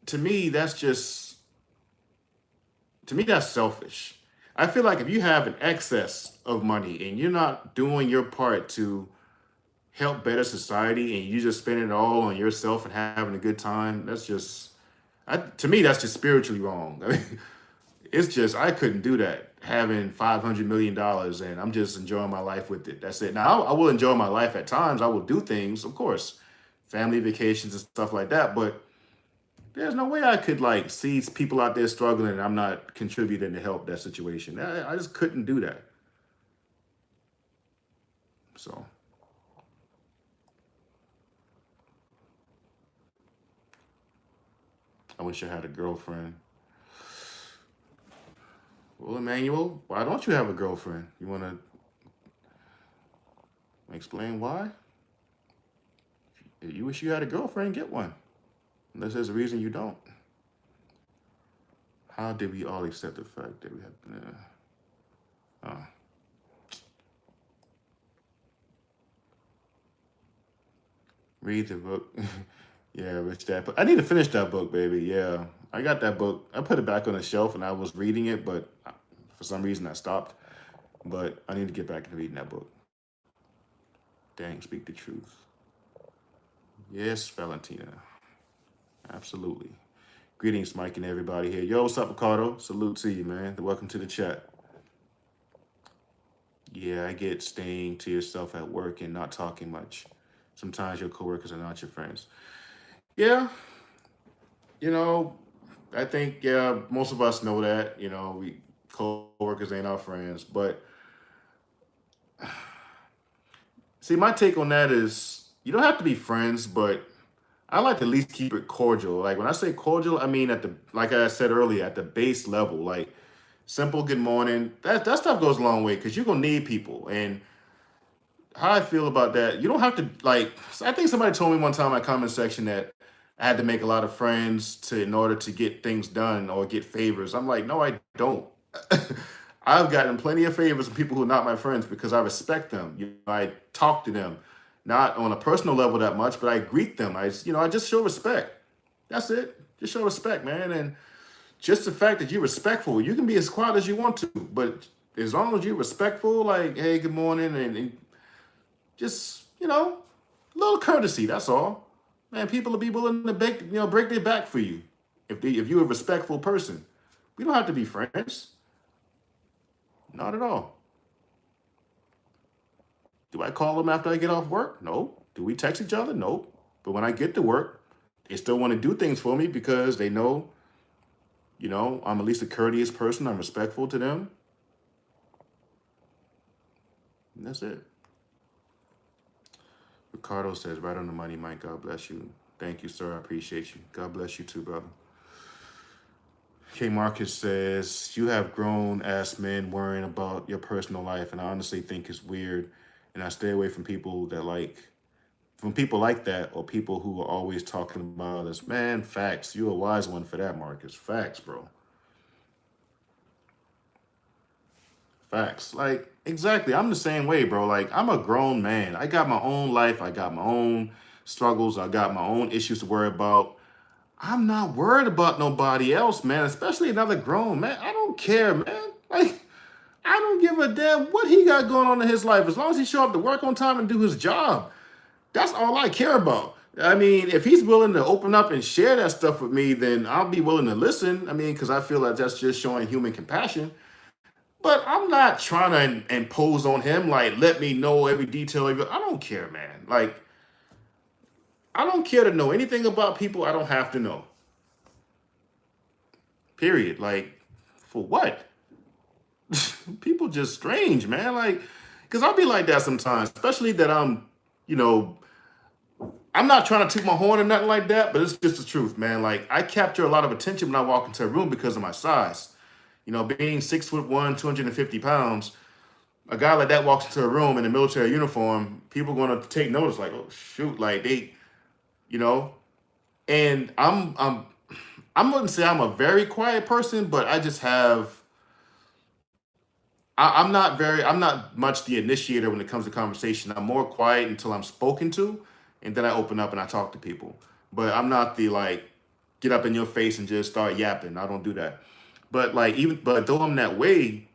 to me, that's selfish. I feel like if you have an excess of money and you're not doing your part to help better society, and you just spend it all on yourself and having a good time, to me, that's just spiritually wrong. I mean, it's just, I couldn't do that, having $500 million and I'm just enjoying my life with it. That's it. Now, I will enjoy my life at times. I will do things, of course, family vacations and stuff like that. But there's no way I could like see people out there struggling and I'm not contributing to help that situation. I just couldn't do that. So I wish I had a girlfriend. Well, Emmanuel, why don't you have a girlfriend? You want to explain why? If you wish you had a girlfriend, get one. Unless there's a reason you don't. How did we all accept the fact that we have? Oh. Read the book. Yeah, Rich Dad. But I need to finish that book, baby. Yeah, I got that book. I put it back on the shelf and I was reading it, but for some reason I stopped. But I need to get back into reading that book. Dang, speak the truth. Yes, Valentina. Absolutely. Greetings, Mike, and everybody here. Yo, what's up, Ricardo? Salute to you, man. Welcome to the chat. Yeah, I get staying to yourself at work and not talking much. Sometimes your coworkers are not your friends. Yeah, I think most of us know that. We coworkers ain't our friends. But see, my take on that is, you don't have to be friends, but I like to at least keep it cordial. Like when I say cordial, I mean like I said earlier, at the base level, like simple good morning. That stuff goes a long way, because you're gonna need people. And how I feel about that, you don't have to like. I think somebody told me one time in my comment section that I had to make a lot of friends in order to get things done or get favors. I'm like, no, I don't. I've gotten plenty of favors from people who are not my friends because I respect them. I talk to them, not on a personal level that much, but I greet them. I just show respect. That's it. Just show respect, man. And just the fact that you're respectful, you can be as quiet as you want to, but as long as you're respectful, like, hey, good morning, and just, a little courtesy, that's all. Man, people will be willing to break their back for you if you're a respectful person. We don't have to be friends. Not at all. Do I call them after I get off work? No. Do we text each other? No. But when I get to work, they still want to do things for me because they know, I'm at least a courteous person. I'm respectful to them. And that's it. Ricardo says, right on the money, Mike. God bless you. Thank you, sir. I appreciate you. God bless you too, brother. K Marcus says, you have grown ass men worrying about your personal life, and I honestly think it's weird. And I stay away from people like that, or people who are always talking about us. Man, facts. You're a wise one for that, Marcus. Facts, bro. Facts. Like, exactly. I'm the same way, bro. Like, I'm a grown man. I got my own life. I got my own struggles. I got my own issues to worry about. I'm not worried about nobody else, man, especially another grown man. I don't care, man. Like, I don't give a damn what he got going on in his life. As long as he show up to work on time and do his job, that's all I care about. I mean, if he's willing to open up and share that stuff with me, then I'll be willing to listen. I mean, because I feel like that's just showing human compassion. But I'm not trying to impose on him, like, let me know every detail. I don't care, man. Like, I don't care to know anything about people I don't have to know. Period. Like, for what? People just strange, man. Like, because I'll be like that sometimes, especially that I'm not trying to toot my horn or nothing like that, but it's just the truth, man. Like, I capture a lot of attention when I walk into a room because of my size. Being 6'1", 250 pounds, a guy like that walks into a room in a military uniform, people are going to take notice, like, oh shoot, like they, and I wouldn't say I'm a very quiet person, but I just have, I'm not much the initiator when it comes to conversation. I'm more quiet until I'm spoken to, and then I open up and I talk to people. But I'm not the like, get up in your face and just start yapping. I don't do that. But but though I'm that way,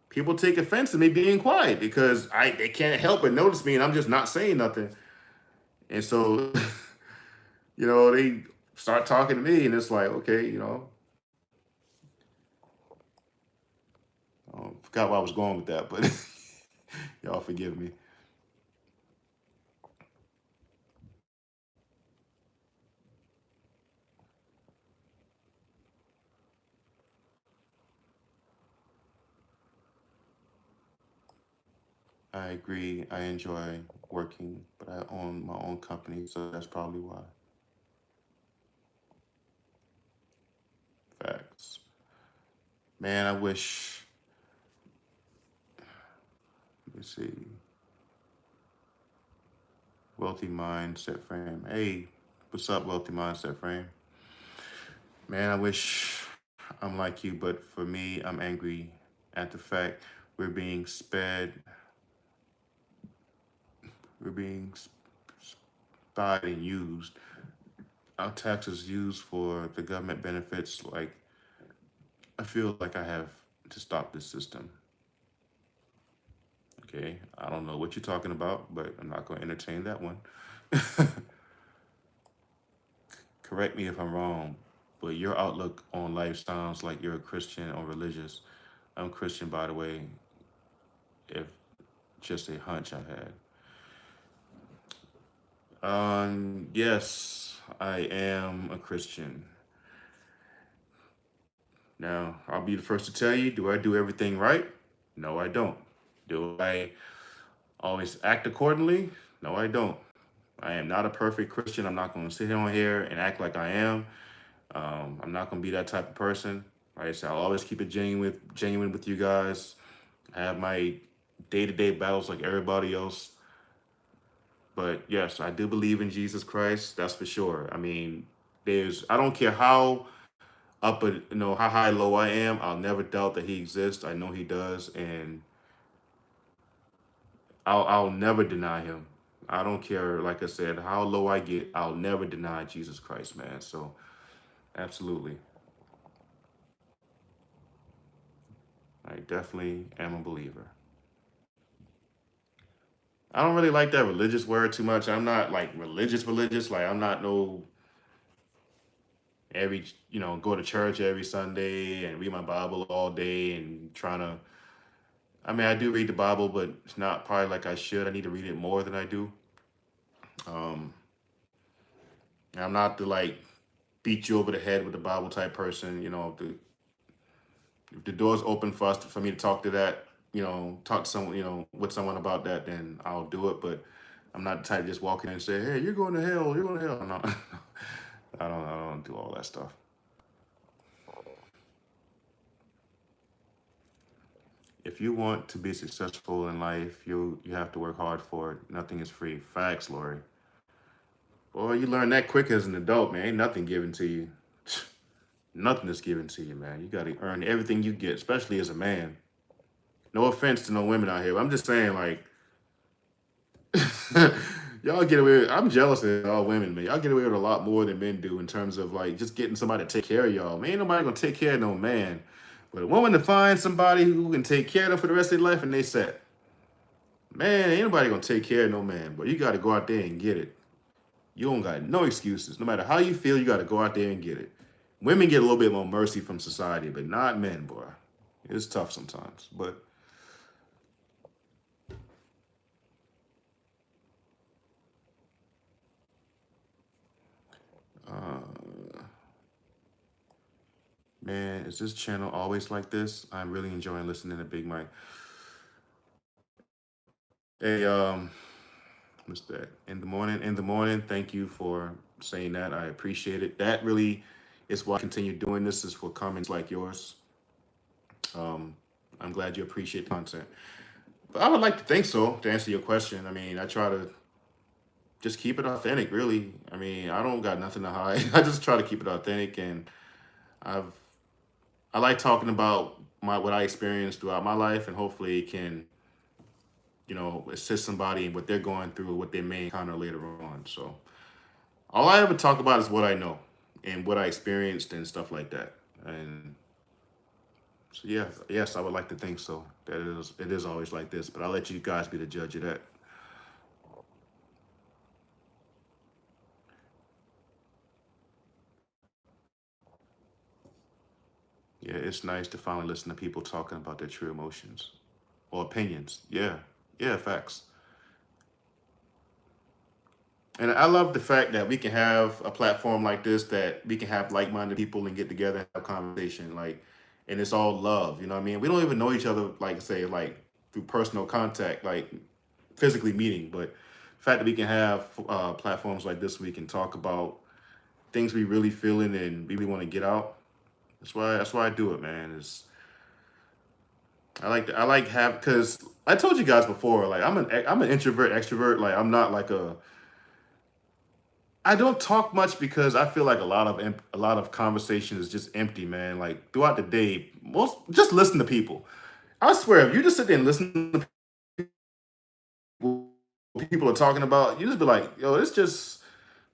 people take offense to me being quiet because they can't help but notice me and I'm just not saying nothing. And so, they start talking to me and it's like, okay, I forgot where I was going with that, but y'all forgive me. I agree. I enjoy working, but I own my own company, so that's probably why. Facts. Man, I wish, let me see, Wealthy Mindset Frame. Hey, what's up, Wealthy Mindset Frame? Man, I wish I'm like you, but for me, I'm angry at the fact we're being sped, we're being spied and used. Our taxes used for the government benefits. Like, I feel like I have to stop this system. Okay, I don't know what you're talking about, but I'm not going to entertain that one. Correct me if I'm wrong, but your outlook on life sounds like you're a Christian or religious. I'm Christian, by the way, if just a hunch I had. Yes, I am a Christian. Now, I'll be the first to tell you, do I do everything right? No, I don't. Do I always act accordingly? No, I don't. I am not a perfect Christian. I'm not going to sit on here and act like I am. I'm not going to be that type of person. Like I said, I'll always keep it genuine with you guys. I have my day-to-day battles like everybody else. But yes, I do believe in Jesus Christ. That's for sure. I mean, I don't care how how high, low I am. I'll never doubt that he exists. I know he does. And I'll never deny him. I don't care, like I said, how low I get, I'll never deny Jesus Christ, man. So Absolutely. I definitely am a believer. I don't really like that religious word too much. I'm not like religious. Like I'm not no every go to church every Sunday and read my Bible all day and trying to. I mean, I do read the Bible, but it's not probably like I should. I need to read it more than I do. Um, and I'm not the like beat you over the head with the Bible type person. If the door's open for us for me to talk to that, talk to someone, with someone about that, then I'll do it. But I'm not the type to just walk in and say, "Hey, you're going to hell. You're going to hell." No, I don't do all that stuff. If you want to be successful in life, you have to work hard for it. Nothing is free. Facts, Lori. Boy, you learn that quick as an adult, man. Ain't nothing given to you. Nothing is given to you, man. You got to earn everything you get, especially as a man. No offense to no women out here, but I'm just saying, like, y'all get away with, I'm jealous of all women, man. Y'all get away with a lot more than men do in terms of like just getting somebody to take care of y'all. Man, ain't nobody gonna take care of no man. But a woman to find somebody who can take care of them for the rest of their life and they set. Man, ain't nobody gonna take care of no man, but you gotta go out there and get it. You don't got no excuses. No matter how you feel, you gotta go out there and get it. Women get a little bit more mercy from society, but not men, boy. It's tough sometimes. But uh man, is this channel always like this? I'm really enjoying listening to Big Mike. Hey, what's that? In the morning, in the morning. Thank you for saying that. I appreciate it. That really is why I continue doing this, is for comments like yours. Um, I'm glad you appreciate the content. But I would like to think so, to answer your question. I mean, I try to just keep it authentic, really. I mean, I don't got nothing to hide. I just try to keep it authentic, and I've I like talking about my what I experienced throughout my life, and hopefully it can assist somebody in what they're going through, what they may encounter later on. So all I ever talk about is what I know and what I experienced and stuff like that. And so yeah, yes, I would like to think so. That it is always like this, but I'll let you guys be the judge of that. Yeah, it's nice to finally listen to people talking about their true emotions or opinions. Yeah, yeah, facts. And I love the fact that we can have a platform like this, that we can have like-minded people and get together and have conversation, like, and it's all love. You know what I mean? We don't even know each other, like say, like through personal contact, like physically meeting. But the fact that we can have platforms like this, we can talk about things we really feeling and we really want to get out. That's why I do it, man. Is I like have because I told you guys before, like I'm an introvert extrovert. Like I'm not like a I don't talk much because I feel like a lot of conversation is just empty, man. Like throughout the day, most just listen to people. I swear, if you just sit there and listen to what people are talking about, you just be like, yo, it's just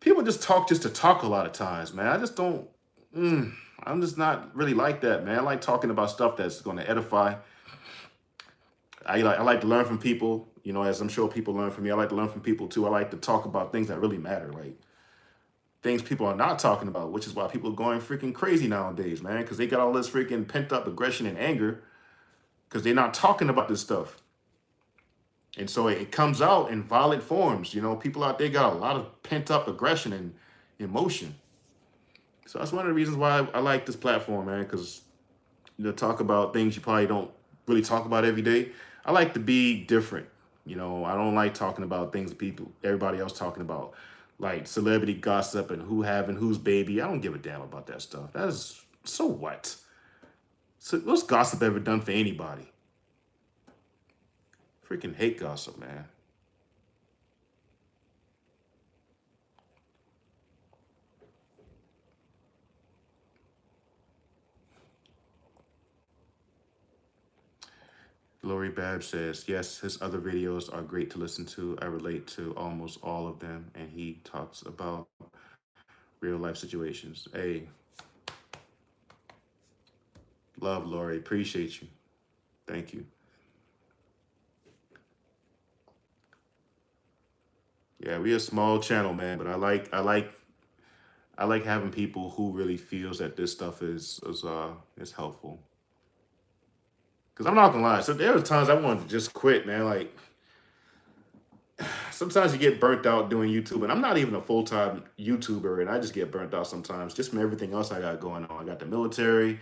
people just talk just to talk a lot of times, man. I just don't. Mm, I'm just not really like that, man. I like talking about stuff that's going to edify. I like to learn from people. As I'm sure people learn from me. I like to learn from people too. I like to talk about things that really matter, like things people are not talking about, which is why people are going freaking crazy nowadays, man, because they got all this freaking pent up aggression and anger because they're not talking about this stuff. And so it comes out in violent forms. People out there got a lot of pent up aggression and emotion. So that's one of the reasons why I like this platform, man, because talk about things you probably don't really talk about every day. I like to be different. I don't like talking about things everybody else talking about, like celebrity gossip and who having whose baby. I don't give a damn about that stuff. That is so what? So what's gossip ever done for anybody? Freaking hate gossip, man. Lori Babb says, yes, his other videos are great to listen to. I relate to almost all of them, and he talks about real life situations. Hey, Love, Lori. Appreciate you. Thank you. Yeah, we a small channel, man, but I like having people who really feels that this stuff is helpful. Cause I'm not gonna lie. So there was times I wanted to just quit, man. Like sometimes you get burnt out doing YouTube, and I'm not even a full-time YouTuber, and I just get burnt out sometimes just from everything else I got going on. I got the military,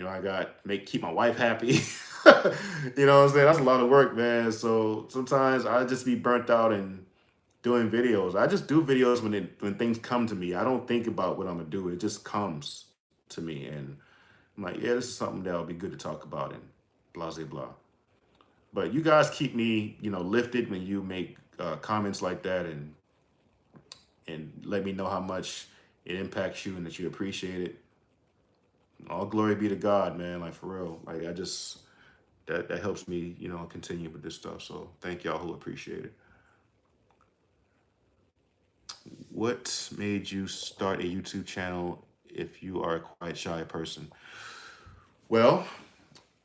I got keep my wife happy. You know what I'm saying? That's a lot of work, man. So sometimes I just be burnt out and doing videos. I just do videos when things come to me. I don't think about what I'm gonna do. It just comes to me, and I'm like, yeah, this is something that'll be good to talk about, and blah blah blah. But you guys keep me, lifted when you make comments like that, and let me know how much it impacts you and that you appreciate it. All glory be to God, man. Like for real. Like I just that helps me, continue with this stuff. So thank y'all who appreciate it. What made you start a YouTube channel if you are a quite shy person? Well,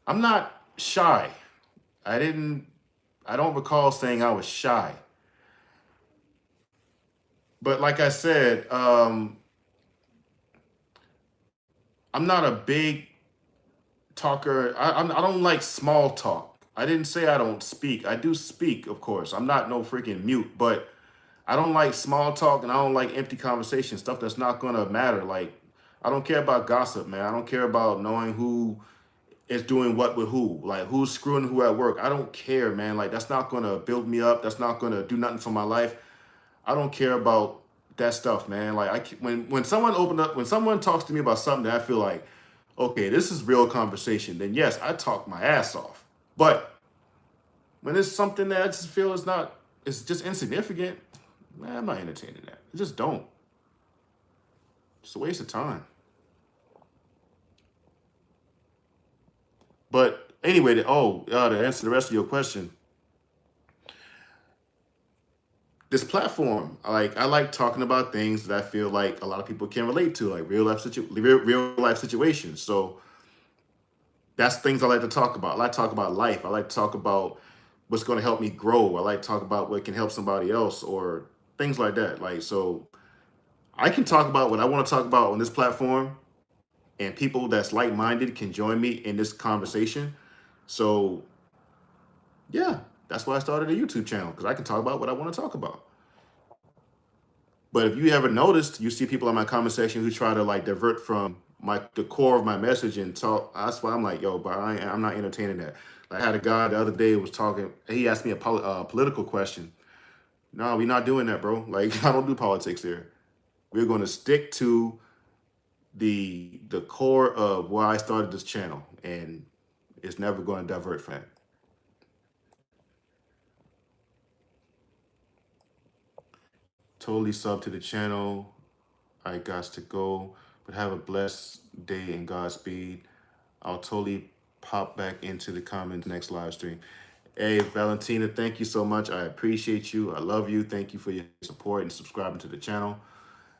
I'm not shy. I didn't I don't recall saying I was shy. But like I said, I'm not a big talker. I don't like small talk. I didn't say I don't speak. I do speak, of course. I'm not no freaking mute, but I don't like small talk and I don't like empty conversation, stuff that's not gonna matter. Like, I don't care about gossip, man. I don't care about knowing who is doing what with who, like who's screwing who at work. I don't care, man. Like, that's not gonna build me up. That's not gonna do nothing for my life. I don't care about that stuff, man. Like, when someone talks to me about something that I feel like, okay, this is real conversation, then yes, I talk my ass off. But when it's something that I just feel it's just insignificant, man, I'm not entertaining that. I just don't. It's a waste of time. But anyway, to answer the rest of your question, this platform, I like talking about things that I feel like a lot of people can relate to, like real life situations. So that's things I like to talk about. I like to talk about life. I like to talk about what's going to help me grow. I like to talk about what can help somebody else or things like that. Like, so I can talk about what I want to talk about on this platform, and people that's like-minded can join me in this conversation. So yeah, that's why I started a YouTube channel, because I can talk about what I want to talk about. But if you ever noticed, you see people in my comment section who try to like divert from the core of my message and talk. That's why I'm like, yo, but I'm not entertaining that. Like, I had a guy the other day who was talking. He asked me a political question. No, we're not doing that, bro. Like, I don't do politics here. We're going to stick to the core of why I started this channel, and it's never going to divert from it. Totally sub to the channel. I got to go, but have a blessed day and Godspeed. I'll totally pop back into the comments next live stream. Hey, Valentina, thank you so much. I appreciate you. I love you. Thank you for your support and subscribing to the channel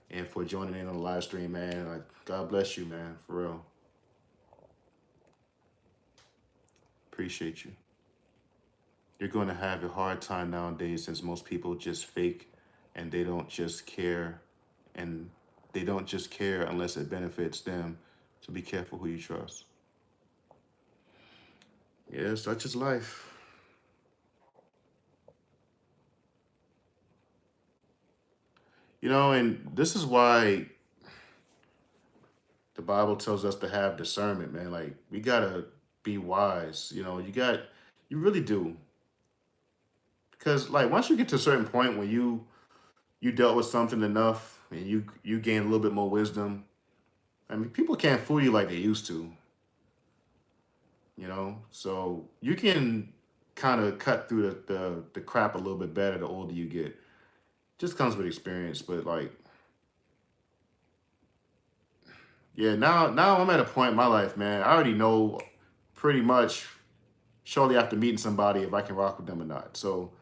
and for joining in on the live stream, man. Like, God bless you, man, for real. Appreciate you. You're going to have a hard time nowadays since most people just fake and they don't just care, and they don't just care unless it benefits them. So be careful who you trust. Yeah, such is life. And this is why the Bible tells us to have discernment, man. Like, we gotta be wise. You really do. Because like once you get to a certain point where you dealt with something enough and you gain a little bit more wisdom, I mean, people can't fool you like they used to. So you can kind of cut through the crap a little bit better the older you get. Just comes with experience. But like, yeah, now I'm at a point in my life, man. I already know pretty much shortly after meeting somebody if I can rock with them or not. So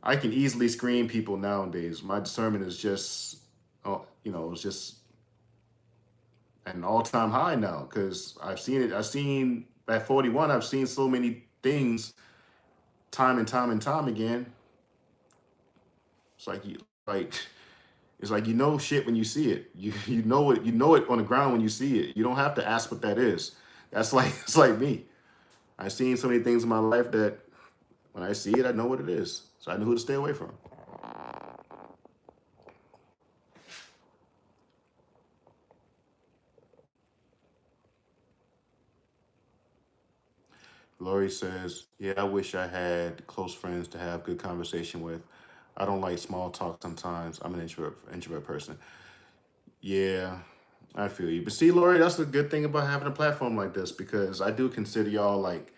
I can easily screen people nowadays. My discernment is just, it's just, an all-time high now because I've seen it. I've seen at 41, I've seen so many things time and time and time again. It's like you like it's like you know shit when you see it. You know it on the ground when you see it. You don't have to ask what that is. That's like it's like me. I've seen so many things in my life that when I see it, I know what it is. So I know who to stay away from. Lori says, "Yeah, I wish I had close friends to have good conversation with. I don't like small talk sometimes. I'm an introvert person." Yeah, I feel you. But see, Lori, that's the good thing about having a platform like this because I do consider y'all like,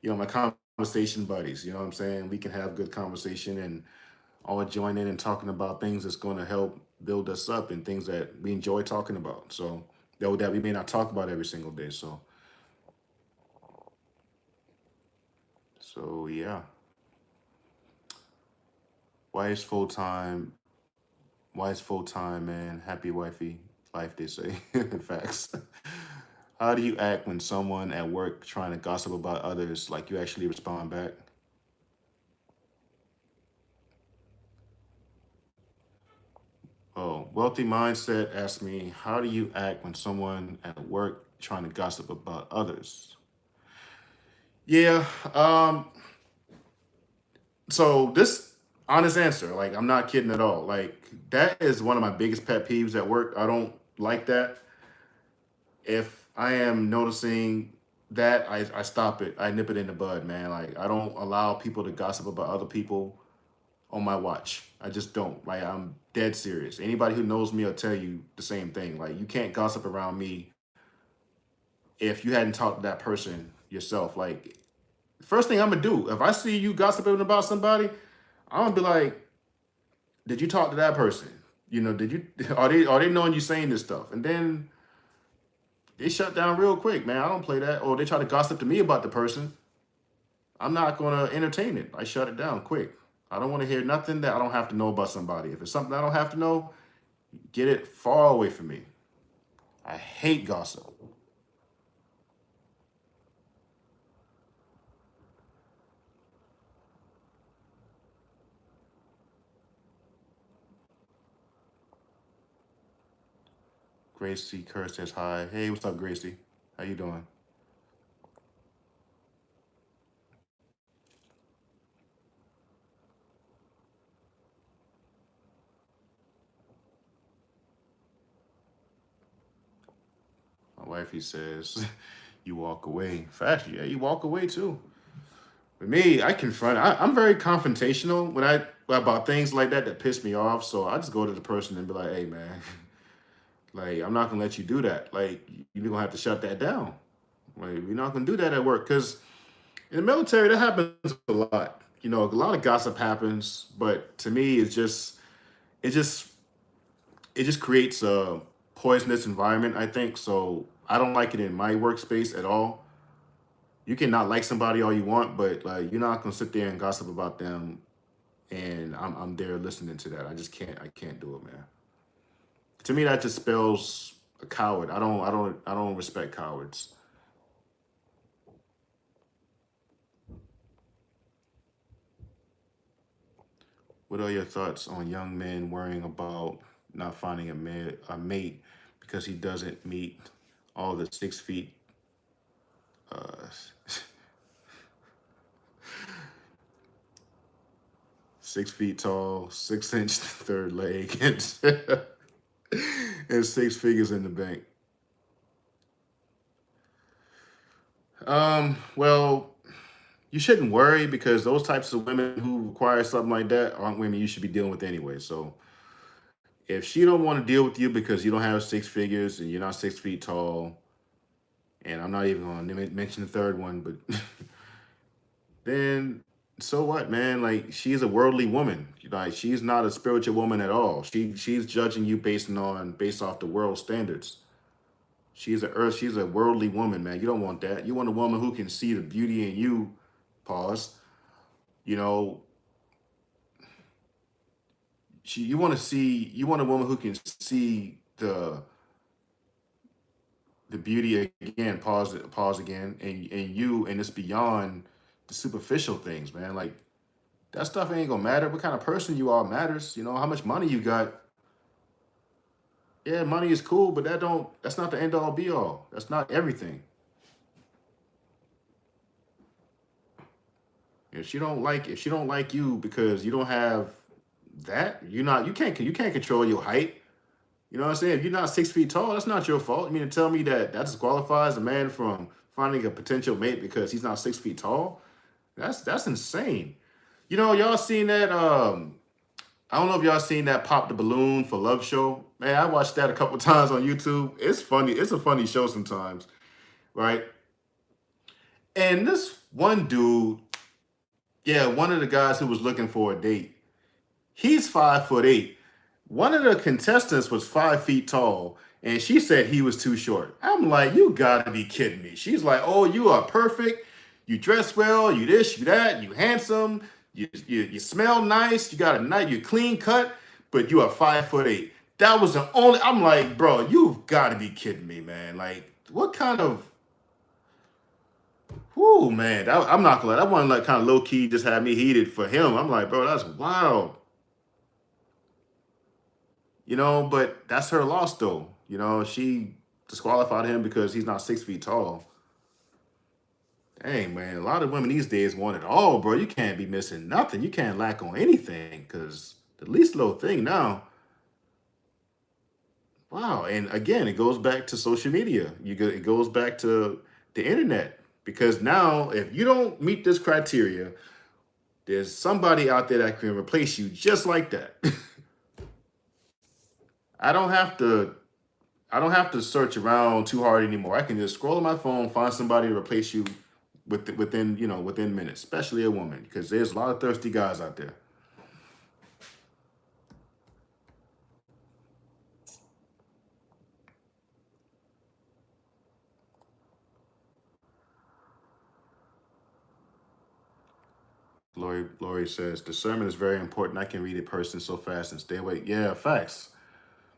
my conversation buddies. You know what I'm saying? We can have good conversation and all join in and talking about things that's going to help build us up and things that we enjoy talking about. So that we may not talk about every single day. So yeah. Why is full time? Why is full time, man? Happy wifey life, they say. Facts. How do you act when someone at work trying to gossip about others, like you actually respond back? Oh, wealthy mindset asked me, how do you act when someone at work trying to gossip about others? Yeah. So this honest answer, like I'm not kidding at all. Like that is one of my biggest pet peeves at work. I don't like that. If I am noticing that, I stop it. I nip it in the bud, man. Like I don't allow people to gossip about other people on my watch. I just don't. Like I'm dead serious. Anybody who knows me will tell you the same thing. Like you can't gossip around me if you hadn't talked to that person yourself. Like the first thing I'm gonna do if I see you gossiping about somebody, I'm gonna be like, did you talk to that person? Did you are they knowing you saying this stuff? And then they shut down real quick, man. I don't play that. Or they try to gossip to me about the person. I'm not gonna entertain it. I shut it down quick. I don't want to hear nothing that I don't have to know about somebody. If it's something I don't have to know, get it far away from me. I hate gossip. Gracie Kerr says hi. Hey, what's up, Gracie? How you doing? My wifey says, you walk away. Fast, yeah, you walk away too. For me, I confront. I'm very confrontational when I about things like that piss me off. So I just go to the person and be like, "Hey, man, like I'm not gonna let you do that. Like you're gonna have to shut that down. Like we're not gonna do that at work because in the military that happens a lot. A lot of gossip happens, but to me, it just it just creates a poisonous environment. I think so. I don't like it in my workspace at all. You can not like somebody all you want, but like you're not gonna sit there and gossip about them and I'm there listening to that. I can't do it, man. To me that just spells a coward. I don't respect cowards. What are your thoughts on young men worrying about not finding a mate because he doesn't meet all the 6 feet 6 feet tall, 6 inch third leg, and 6 figures in the bank? Well, you shouldn't worry because those types of women who require something like that aren't women you should be dealing with anyway. So if she don't want to deal with you because you don't have 6 figures and you're not 6 feet tall, and I'm not even going to mention the third one, but then so what, man? Like she's a worldly woman. Like she's not a spiritual woman at all. She's judging you based off the world standards. She's a worldly woman, man. You don't want that. You want a woman who can see the beauty in you. Pause. You know, you want a woman who can see the beauty again, pause again, and it's beyond the superficial things, man. Like that stuff ain't gonna matter. What kind of person you are matters. You know, how much money you got. Yeah, money is cool, but that's not the end all be all. That's not everything. If she don't like you because you don't have that, you can't control your height. You know what I'm saying? If you're not 6 feet tall, that's not your fault. You mean to tell me that disqualifies a man from finding a potential mate because he's not 6 feet tall? That's insane. You know, y'all seen that? I don't know if y'all seen that Pop the Balloon for Love show. Man, I watched that a couple times on YouTube. It's funny. It's a funny show sometimes, right? And this one dude, yeah, one of the guys who was looking for a date, he's 5'8". One of the contestants was 5 feet tall, and she said he was too short. I'm like, you gotta be kidding me. She's like, oh, you are perfect. You dress well. You this, you that. You handsome. You smell nice. You got a nice. You clean cut, but you are 5'8". That was the only. I'm like, bro, you've got to be kidding me, man. Like, what kind of? Whoo, man. I'm not gonna lie. That one like kind of low key just had me heated for him. I'm like, bro, that's wild. You know, but that's her loss though. You know, she disqualified him because he's not 6 feet tall. Dang, man, a lot of women these days want it all, bro. You can't be missing nothing. You can't lack on anything because the least little thing now. Wow, and again, it goes back to social media. It goes back to the internet because now, if you don't meet this criteria, there's somebody out there that can replace you just like that. I don't have to. I don't have to search around too hard anymore. I can just scroll on my phone, find somebody to replace you within minutes, especially a woman, because there's a lot of thirsty guys out there. Lori says discernment is very important. I can read a person so fast and stay away. Yeah, facts.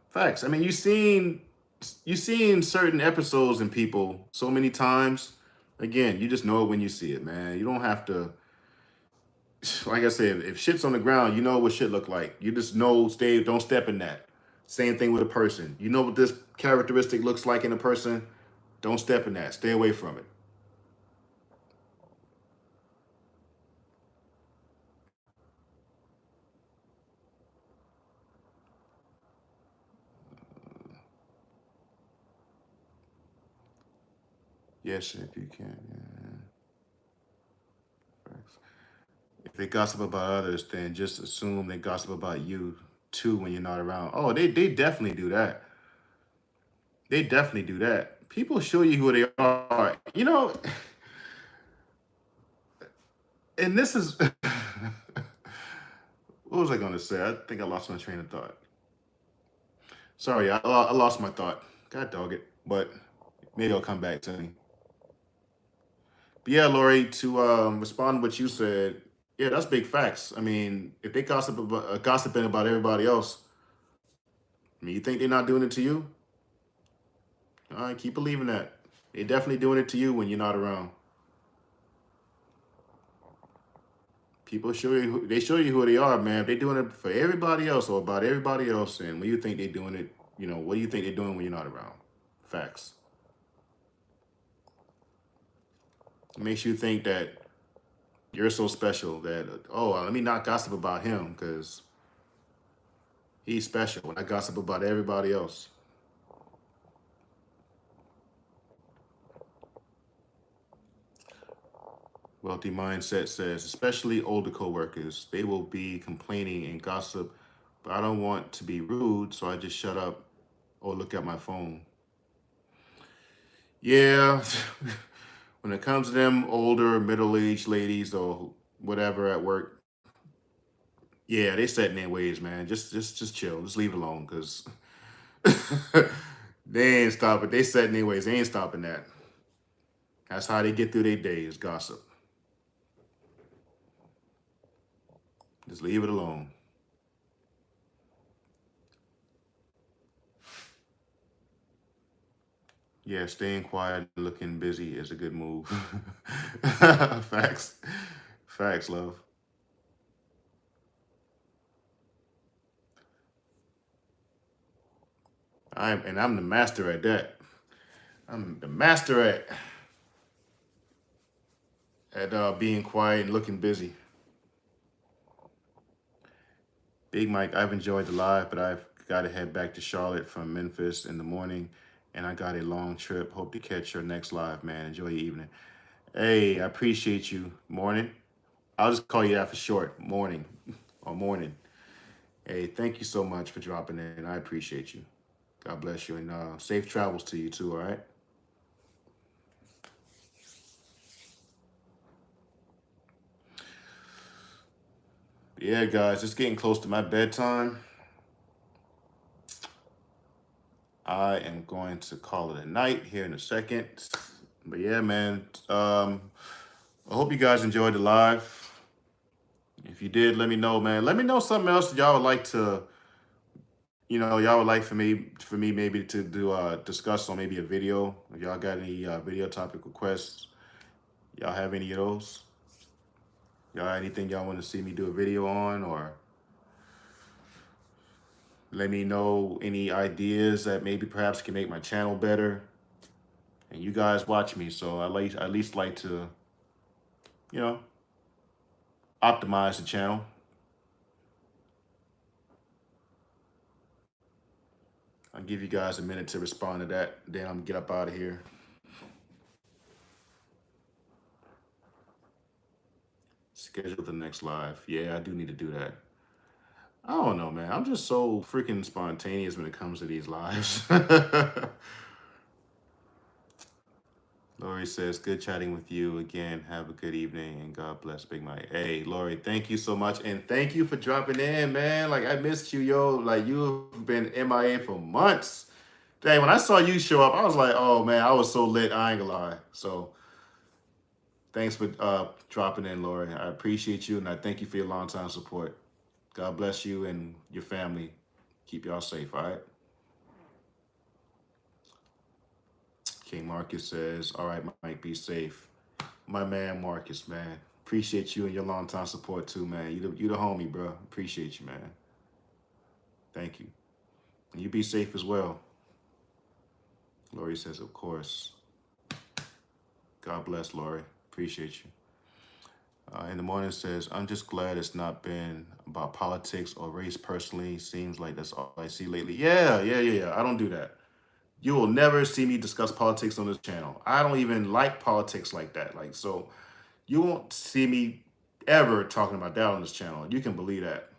Facts. I mean, you've seen certain episodes in people so many times. Again, you just know it when you see it, man. You don't have to. Like I said, if shit's on the ground, you know what shit look like. You just know, don't step in that. Same thing with a person. You know what this characteristic looks like in a person. Don't step in that. Stay away from it. Yes, if you can. Yeah. Facts. If they gossip about others, then just assume they gossip about you too when you're not around. Oh, they definitely do that. They definitely do that. People show you who they are. You know, and this is what was I going to say? I think I lost my train of thought. Sorry, I lost my thought. God dog it. But maybe I'll come back to me. But yeah, Lori, to respond to what you said, yeah, that's big facts. I mean, if they gossiping about everybody else, I mean, you think they're not doing it to you? All right, keep believing that. They're definitely doing it to you when you're not around. People they show you who they are, man. If they're doing it for everybody else or about everybody else, and when you think they're doing it, what do you think they're doing when you're not around? Facts. It makes you think that you're so special that, oh, let me not gossip about him because he's special when I gossip about everybody else. Wealthy Mindset says, especially older coworkers, they will be complaining and gossip, but I don't want to be rude, so I just shut up or look at my phone. Yeah, when it comes to them older, middle-aged ladies or whatever at work, yeah, they set in their ways, man. Just chill. Just leave it alone, because they ain't stopping. They set in their ways. They ain't stopping that. That's how they get through their days, gossip. Just leave it alone. Yeah, staying quiet and looking busy is a good move. Facts. Facts, love. I'm the master at that. I'm the master at being quiet and looking busy. Big Mike, I've enjoyed the live, but I've got to head back to Charlotte from Memphis in the morning, and I got a long trip. Hope to catch your next live, man. Enjoy your evening. Hey, I appreciate you. Morning. I'll just call you that for short. Morning or morning. Hey, thank you so much for dropping in. I appreciate you. God bless you, and safe travels to you too. All right. Yeah, guys, it's getting close to my bedtime. I am going to call it a night here in a second. But yeah, man. I hope you guys enjoyed the live. If you did, let me know, man. Let me know something else that y'all would like to, y'all would like for me maybe to do discuss on maybe a video. If y'all got any video topic requests, y'all have any of those? Y'all anything y'all want to see me do a video on, or let me know any ideas that maybe perhaps can make my channel better. And you guys watch me, so at least like to, you know, optimize the channel. I'll give you guys a minute to respond to that. Then I'm gonna get up out of here. Schedule the next live. Yeah, I do need to do that. I don't know, man. I'm just so freaking spontaneous when it comes to these lives. Lori says, good chatting with you again. Have a good evening and God bless Big Mike. Hey, Lori, thank you so much. And thank you for dropping in, man. Like, I missed you, yo. Like, you've been MIA for months. Dang, when I saw you show up, I was like, oh, man, I was so lit. I ain't gonna lie. So, thanks for dropping in, Lori. I appreciate you and I thank you for your long time support. God bless you and your family. Keep y'all safe, all right? King Marcus says, all right, Mike, be safe. My man, Marcus, man. Appreciate you and your long time support too, man. You the homie, bro. Appreciate you, man. Thank you. And you be safe as well. Lori says, of course. God bless, Lori. Appreciate you. In the morning says, I'm just glad it's not been about politics or race personally. Seems like that's all I see lately. Yeah. I don't do that. You will never see me discuss politics on this channel. I don't even like politics like that. Like, so you won't see me ever talking about that on this channel. You can believe that.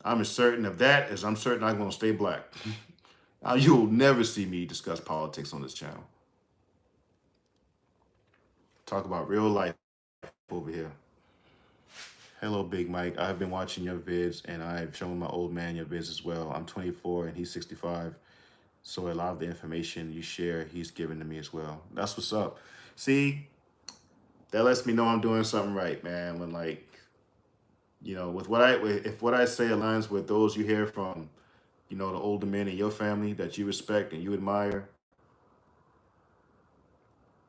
I'm as certain of that as I'm certain I'm going to stay black. You will never see me discuss politics on this channel. Talk about real life over here. Hello, Big Mike. I've been watching your vids and I've shown my old man your vids as well. I'm 24 and he's 65. So a lot of the information you share, he's given to me as well. That's what's up. See, that lets me know I'm doing something right, man. When like, if what I say aligns with those you hear from, the older men in your family that you respect and you admire.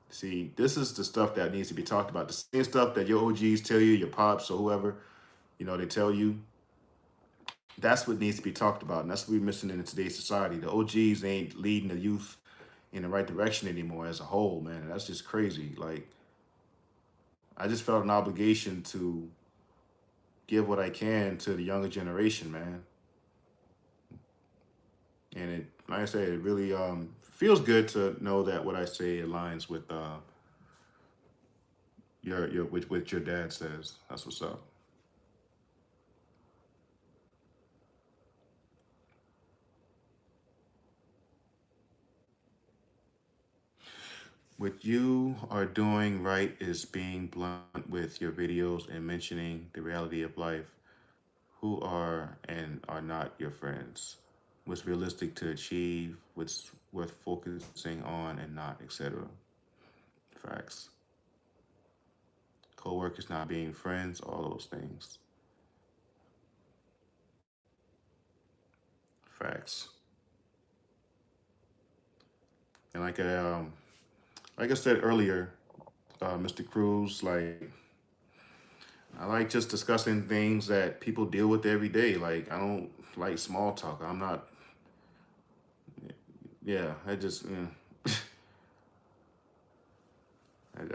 See, this is the stuff that needs to be talked about. The same stuff that your OGs tell you, your pops or whoever, they tell you. That's what needs to be talked about. And that's what we're missing in today's society. The OGs ain't leading the youth in the right direction anymore as a whole, man. That's just crazy. Like, I just felt an obligation to give what I can to the younger generation, man. And it, like I say, it really feels good to know that what I say aligns with what your dad says. That's what's up. What you are doing right is being blunt with your videos and mentioning the reality of life. Who are and are not your friends? What's realistic to achieve? What's worth focusing on and not, etc. Facts. Co-workers not being friends, all those things. Facts. And like I said earlier, Mr. Cruz, like I like just discussing things that people deal with every day. Like I don't like small talk. I'm not. Yeah, I just.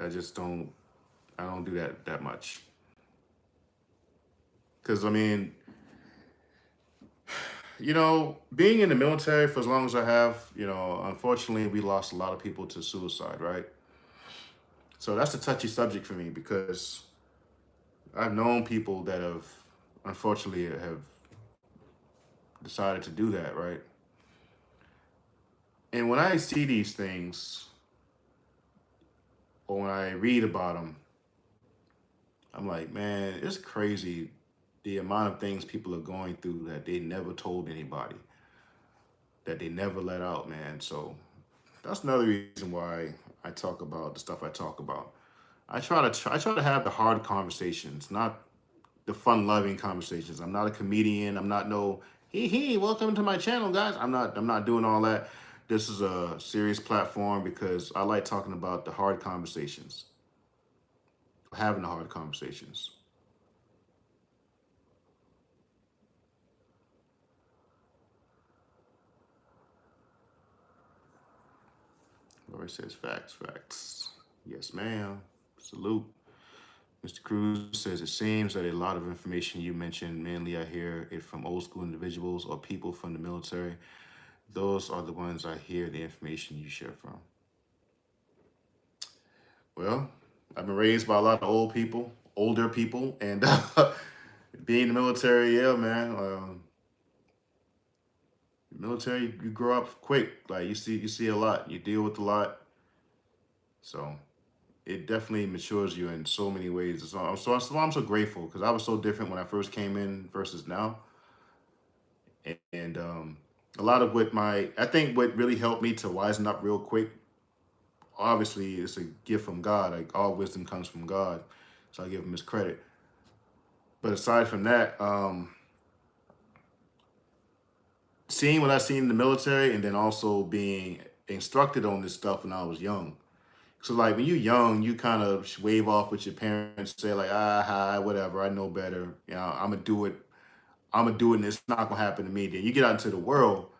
I just don't. I don't do that much. Because I mean, being in the military for as long as I have, unfortunately, we lost a lot of people to suicide, right? So that's a touchy subject for me because I've known people that unfortunately, have decided to do that, right? And when I see these things or when I read about them, I'm like, man, it's crazy the amount of things people are going through that they never told anybody, that they never let out, man. So that's another reason why I talk about the stuff I talk about. I try to have the hard conversations, not the fun-loving conversations. I'm not a comedian. I'm not no welcome to my channel, guys. I'm not doing all that. This is a serious platform because I like talking about the hard conversations, having the hard conversations. Lori says facts, facts. Yes, ma'am. Salute. Mr. Cruz says it seems that a lot of information you mentioned, mainly I hear it from old school individuals or people from the military. Those are the ones I hear the information you share from. Well, I've been raised by a lot of older people, and being in the military, yeah, man. Military, you grow up quick. Like you see a lot. You deal with a lot. So it definitely matures you in so many ways. So I'm so grateful because I was so different when I first came in versus now. And a lot of I think what really helped me to wisen up real quick, obviously, it's a gift from God. Like all wisdom comes from God. So I give him his credit. But aside from that, seeing what I seen in the military and then also being instructed on this stuff when I was young. So like when you're young, you kind of wave off what your parents say, like, hi, whatever, I know better. I'm gonna do it. I'm gonna do it and it's not gonna happen to me. Then you get out into the world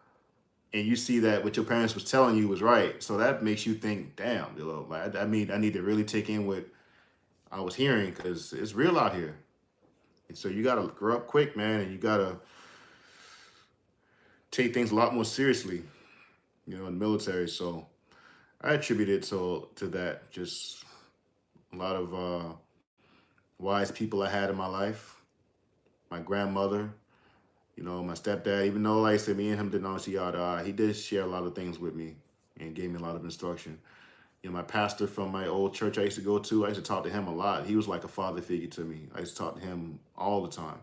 and you see that what your parents was telling you was right. So that makes you think, damn, like I mean, I need to really take in what I was hearing because it's real out here. And so you gotta grow up quick, man, and you gotta take things a lot more seriously, in the military. So I attribute it to that. Just a lot of wise people I had in my life. My grandmother, my stepdad. Even though, like I said, me and him didn't always see eye to eye, he did share a lot of things with me and gave me a lot of instruction. My pastor from my old church I used to go to, I used to talk to him a lot. He was like a father figure to me. I used to talk to him all the time.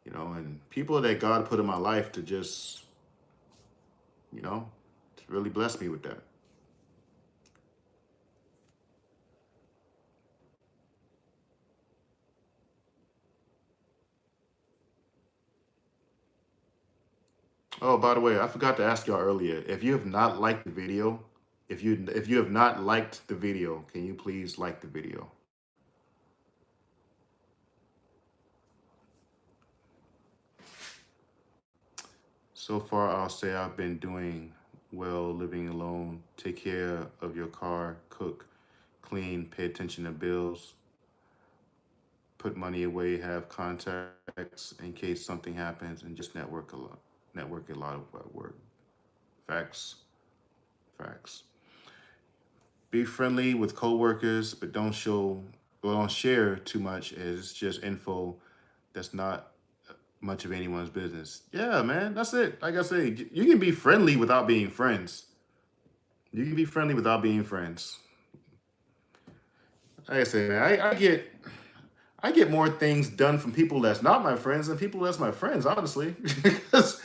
And people that God put in my life to just, to really bless me with that. Oh, by the way, I forgot to ask y'all earlier. If you have not liked the video, if you have not liked the video, can you please like the video? So far, I'll say I've been doing well, living alone, take care of your car, cook, clean, pay attention to bills, put money away, have contacts in case something happens, and just network a lot. Network a lot at work. Facts. Facts. Be friendly with coworkers, but don't share too much. It's just info that's not much of anyone's business. Yeah, man, that's it. Like I say, you can be friendly without being friends. You can be friendly without being friends. Like I say, man, I get more things done from people that's not my friends than people that's my friends, honestly. Because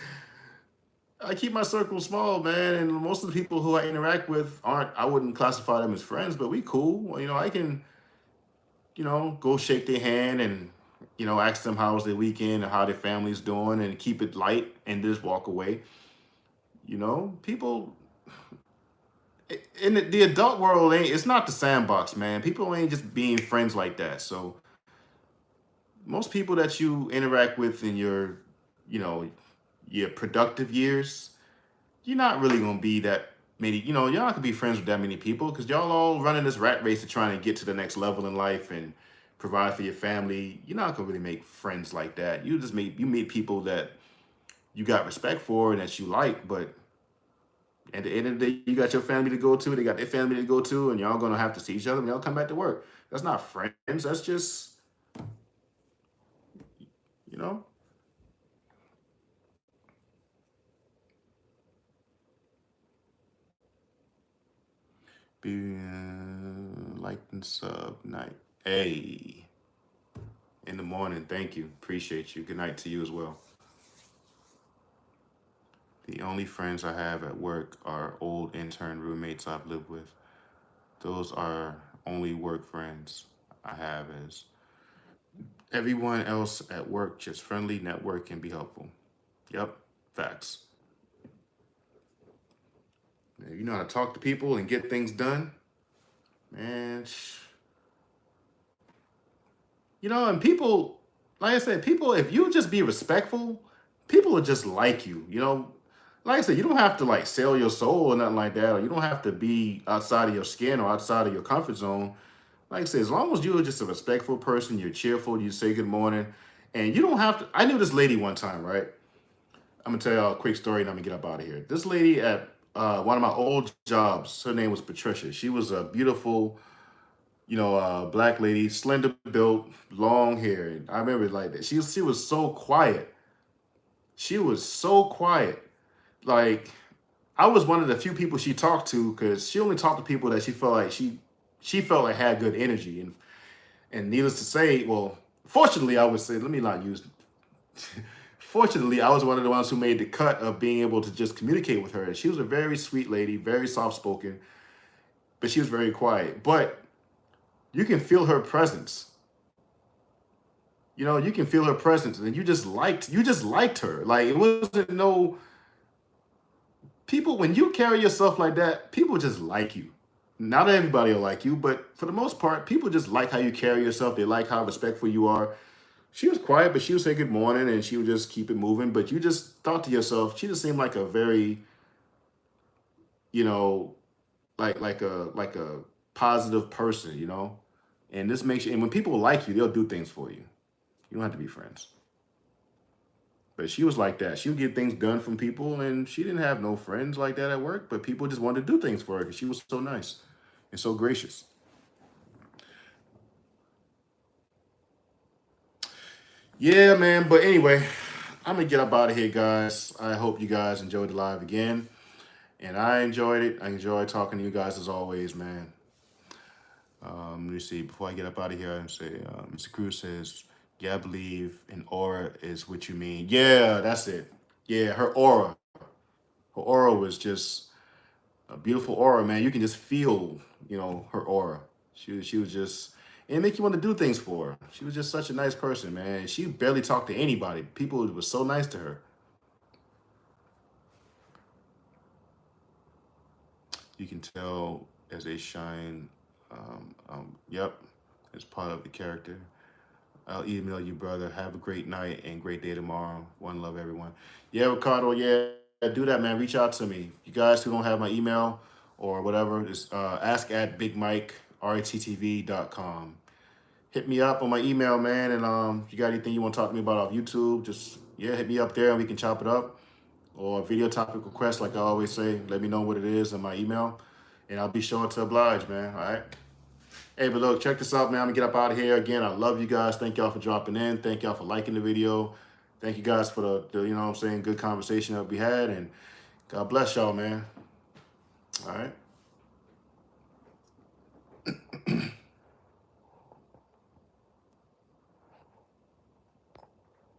I keep my circle small, man, and most of the people who I interact with I wouldn't classify them as friends, but we cool. Well, I can, go shake their hand and, ask them how was their weekend and how their family's doing and keep it light and just walk away. People, in the adult world, it's not the sandbox, man. People ain't just being friends like that. So most people that you interact with in your, you know, your productive years, you're not really gonna be that many. You're not gonna be friends with that many people because y'all all running this rat race to trying to get to the next level in life and provide for your family. You're not gonna really make friends like that. You meet people that you got respect for and that you like, but at the end of the day, you got your family to go to, they got their family to go to, and y'all gonna have to see each other when y'all come back to work. That's not friends. That's just, you know, be like and sub night. Hey, in the morning. Thank you. Appreciate you. Good night to you as well. The only friends I have at work are old intern roommates I've lived with. Those are only work friends I have as everyone else at work, just friendly, network, and be helpful. Yep, facts. You know how to talk to people and get things done, man. And people, like I said, people, if you just be respectful, people will just like you. Like I said, you don't have to like sell your soul or nothing like that, or you don't have to be outside of your skin or outside of your comfort zone. Like I said, as long as you're just a respectful person, you're cheerful, you say good morning, and you don't have to. I knew this lady one time, right? I'm gonna tell y'all a quick story and I'm gonna get up out of here. This lady at one of my old jobs, her name was Patricia. She was a beautiful, black lady, slender built, long hair. And I remember like that. She was so quiet. She was so quiet. Like I was one of the few people she talked to because she only talked to people that she felt like had good energy. And needless to say, well, fortunately, I would say, let me not use. Fortunately, I was one of the ones who made the cut of being able to just communicate with her. She was a very sweet lady, very soft spoken, but she was very quiet. But you can feel her presence. You can feel her presence, and you just liked her. Like it wasn't no people when you carry yourself like that. People just like you. Not everybody will like you, but for the most part, people just like how you carry yourself. They like how respectful you are. She was quiet, but she would say good morning, and she would just keep it moving. But you just thought to yourself, she just seemed like a very, you know, like a positive person. And this makes you. And when people like you, they'll do things for you. You don't have to be friends. But she was like that. She would get things done from people, and she didn't have no friends like that at work. But people just wanted to do things for her because she was so nice and so gracious. Yeah, man. But anyway, I'm gonna get up out of here, guys. I hope you guys enjoyed the live again, and I enjoyed it. I enjoyed talking to you guys as always, man. Let me see. Before I get up out of here, I'm say, Mr. Cruz says, "Yeah, I believe an aura is what you mean." Yeah, that's it. Yeah, her aura. Her aura was just a beautiful aura, man. You can just feel, her aura. She was just, and it make you want to do things for her. She was just such a nice person, man. She barely talked to anybody. People were so nice to her. You can tell as they shine. Yep, it's part of the character. I'll email you, brother. Have a great night and great day tomorrow. One love, everyone. Yeah, Ricardo. Yeah, do that, man. Reach out to me. You guys who don't have my email or whatever, just ask at bigmike.rattv.com. Hit me up on my email, man. And if you got anything you want to talk to me about off YouTube, just hit me up there and we can chop it up. Or video topic request, like I always say, let me know what it is in my email, and I'll be sure to oblige, man. All right. Hey, but look, check this out, man. I'm gonna get up out of here. Again, I love you guys. Thank y'all for dropping in. Thank y'all for liking the video. Thank you guys for the good conversation that we had. And God bless y'all, man. All right.